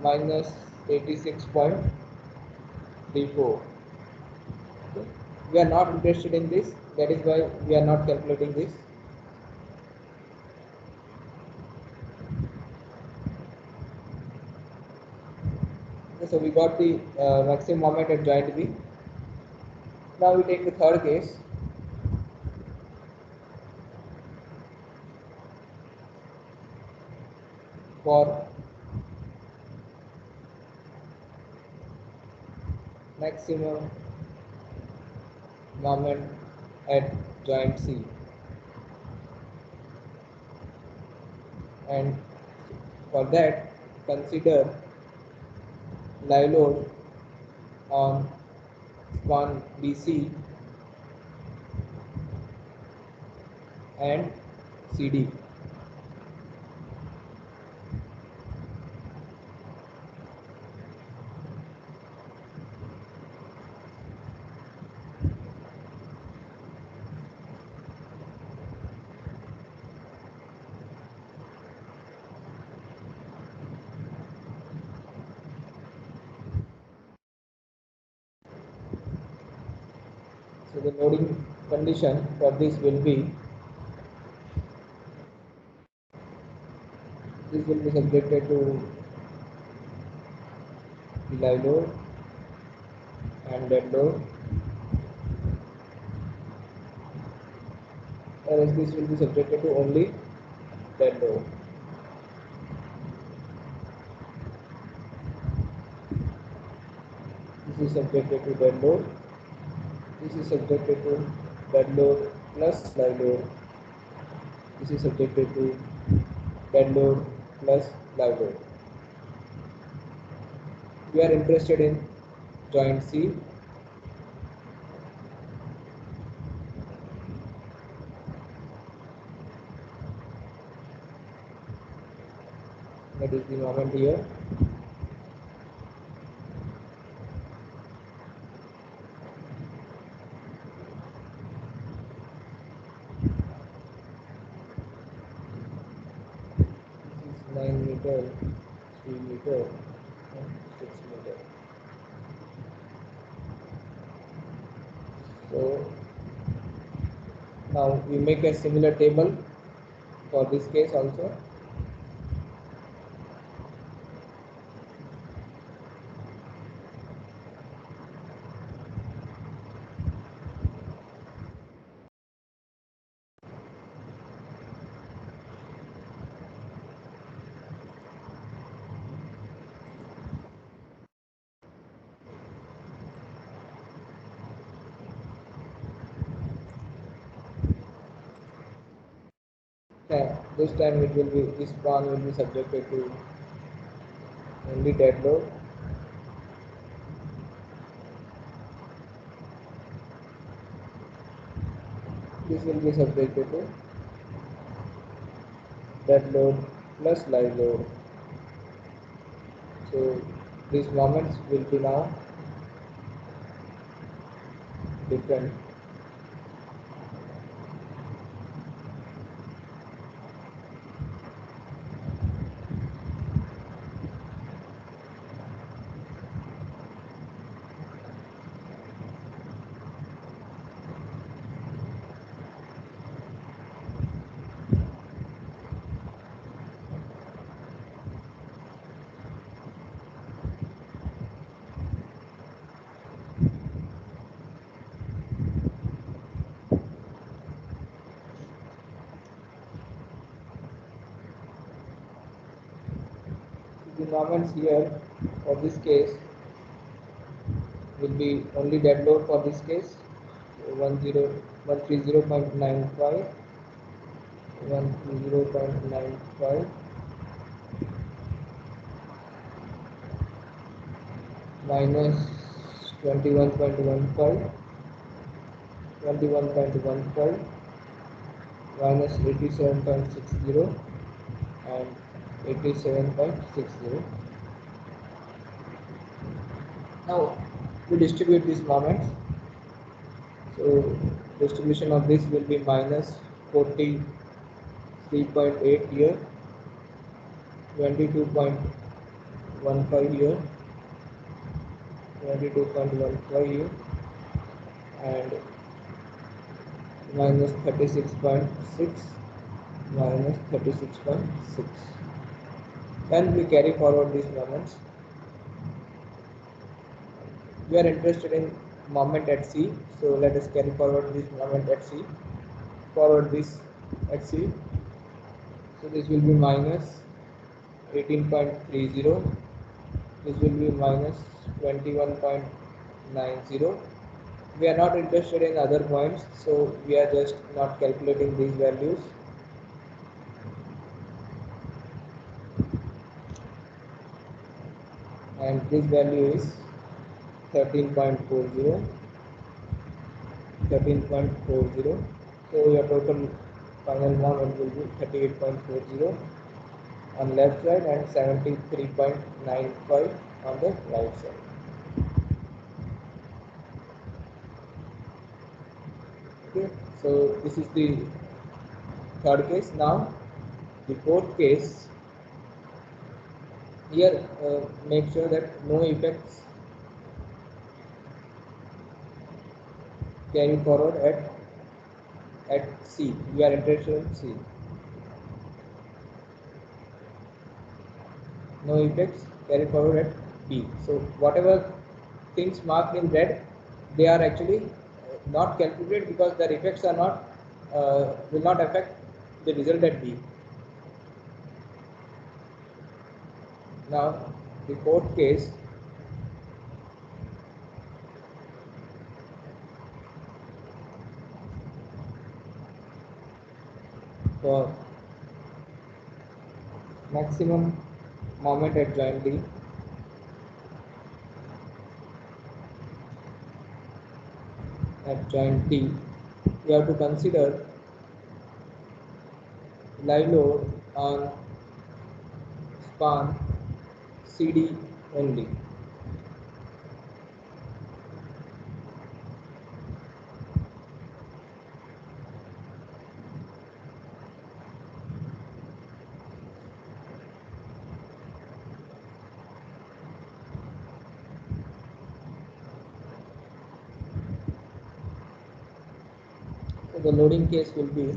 minus 86.34. Okay. We are not interested in this, that is why we are not calculating this. Okay, so we got the maximum moment at joint B. Now we take the third case. For maximum moment at joint C, and for that consider live load on span BC and CD. So the loading condition for this will be, this will be subjected to the live load and dead load, whereas this will be subjected to only dead load. This is subjected to dead load. This is subjected to dead load plus live load. This is subjected to dead load plus live load. We are interested in joint C. That is the moment here. This is 9 meter, 3 meter, and 6 meter. So now we make a similar table for this case also. This time it will be, this pawn will be subjected to only dead load. This will be subjected to dead load plus live load. So these moments will be now different. the moments here for this case will be only dead load for this case, 130.95, 130.95 minus 21.15, 21.15 minus 87.60 and 87.60. Now we distribute these moments. So distribution of this will be minus 43.8 here, 22.15 here, 22.15 here, and minus 36.6, minus 36.6. Then we carry forward these moments. We are interested in moment at C, so let us carry forward this moment at C. Forward this at C. So this will be minus 18.30. This will be minus 21.90. We are not interested in other points, so we are just not calculating these values. And this value is 13.40. 13.40. So your total final moment will be 38.40 on left side and 73.95 on the right side. Okay, so this is the third case. Now the fourth case, here make sure that no effects carry forward at C. We are interested in C. No effects carry forward at B. So whatever things marked in red, they are actually not calculated because their effects are not will not affect the result at B. Now the fourth case, for maximum moment at joint D, at joint T, we have to consider live load on span CD only. So the loading case will be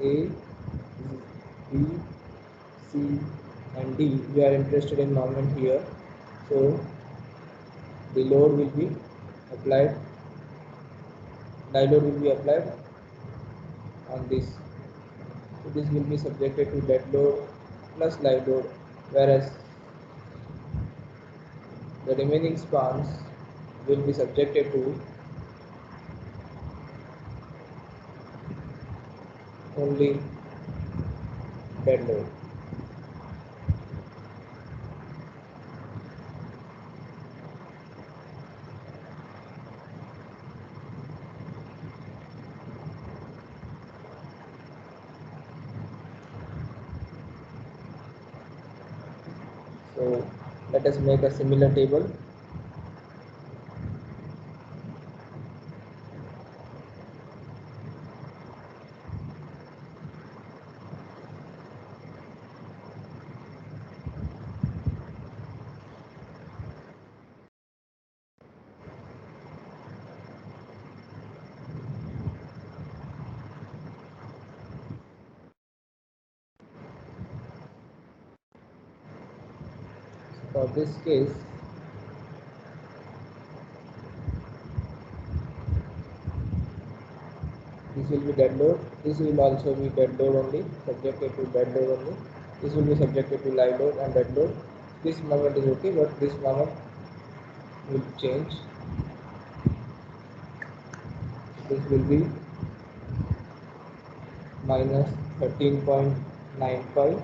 A, B, C and D. We are interested in moment here, so the load will be applied, live load will be applied on this. So this will be subjected to dead load plus live load, whereas the remaining spans will be subjected to only dead load. So let us make a similar table. For this case, will be dead load. This will also be dead load only, subjected to dead load only. This will be subjected to live load and dead load. This moment is okay, but this moment will change. This will be minus 13.95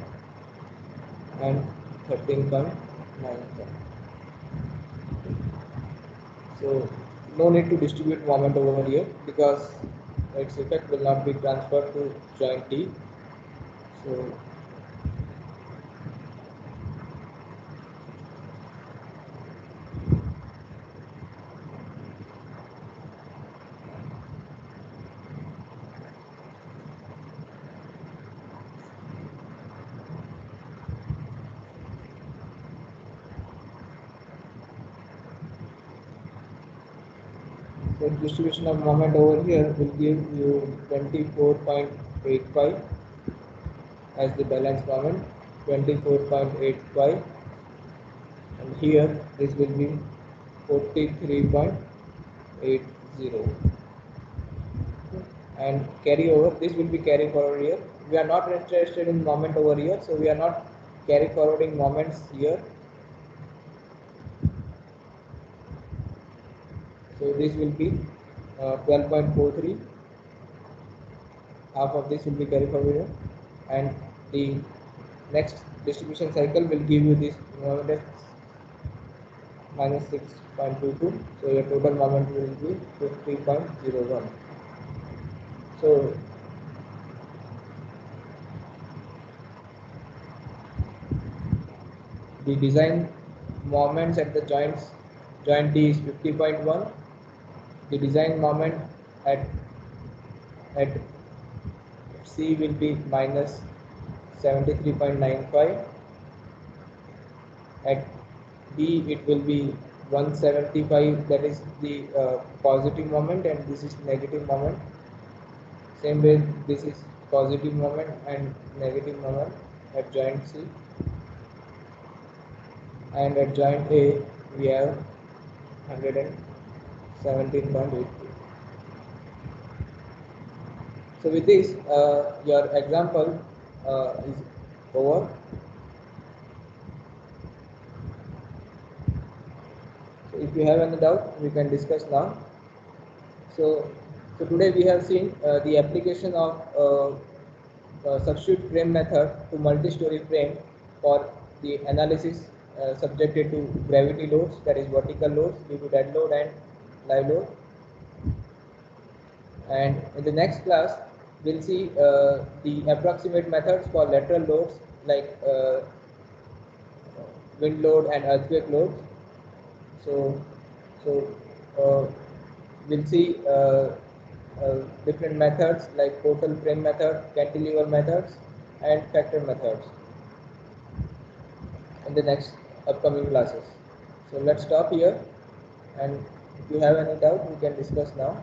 and 13.95. So no need to distribute moment over here because its effect will not be transferred to joint T. So the distribution of moment over here will give you 24.85 as the balance moment, 24.85, and here this will be 43.80, and carry over, this will be carry forward here. We are not interested in moment over here, so we are not carry forwarding moments here. So this will be 12.43. Half of this will be carried forward here, and the next distribution cycle will give you this moment minus 6.22. So your total moment will be 50.01. So the design moments at the joint D is 50.1. The design moment at C will be minus 73.95. At D it will be 175, that is the positive moment, and this is negative moment. Same way this is positive moment and negative moment at joint C, and at joint A we have 117.83. So with this your example is over. So if you have any doubt, we can discuss now. So today we have seen the application of substitute frame method to multi-story frame for the analysis subjected to gravity loads, that is vertical loads due to dead load and live load. And in the next class, we'll see the approximate methods for lateral loads like wind load and earthquake loads. So we'll see different methods like total frame method, cantilever methods, and factor methods in the next upcoming classes. So let's stop here, and if you have any doubt, we can discuss now.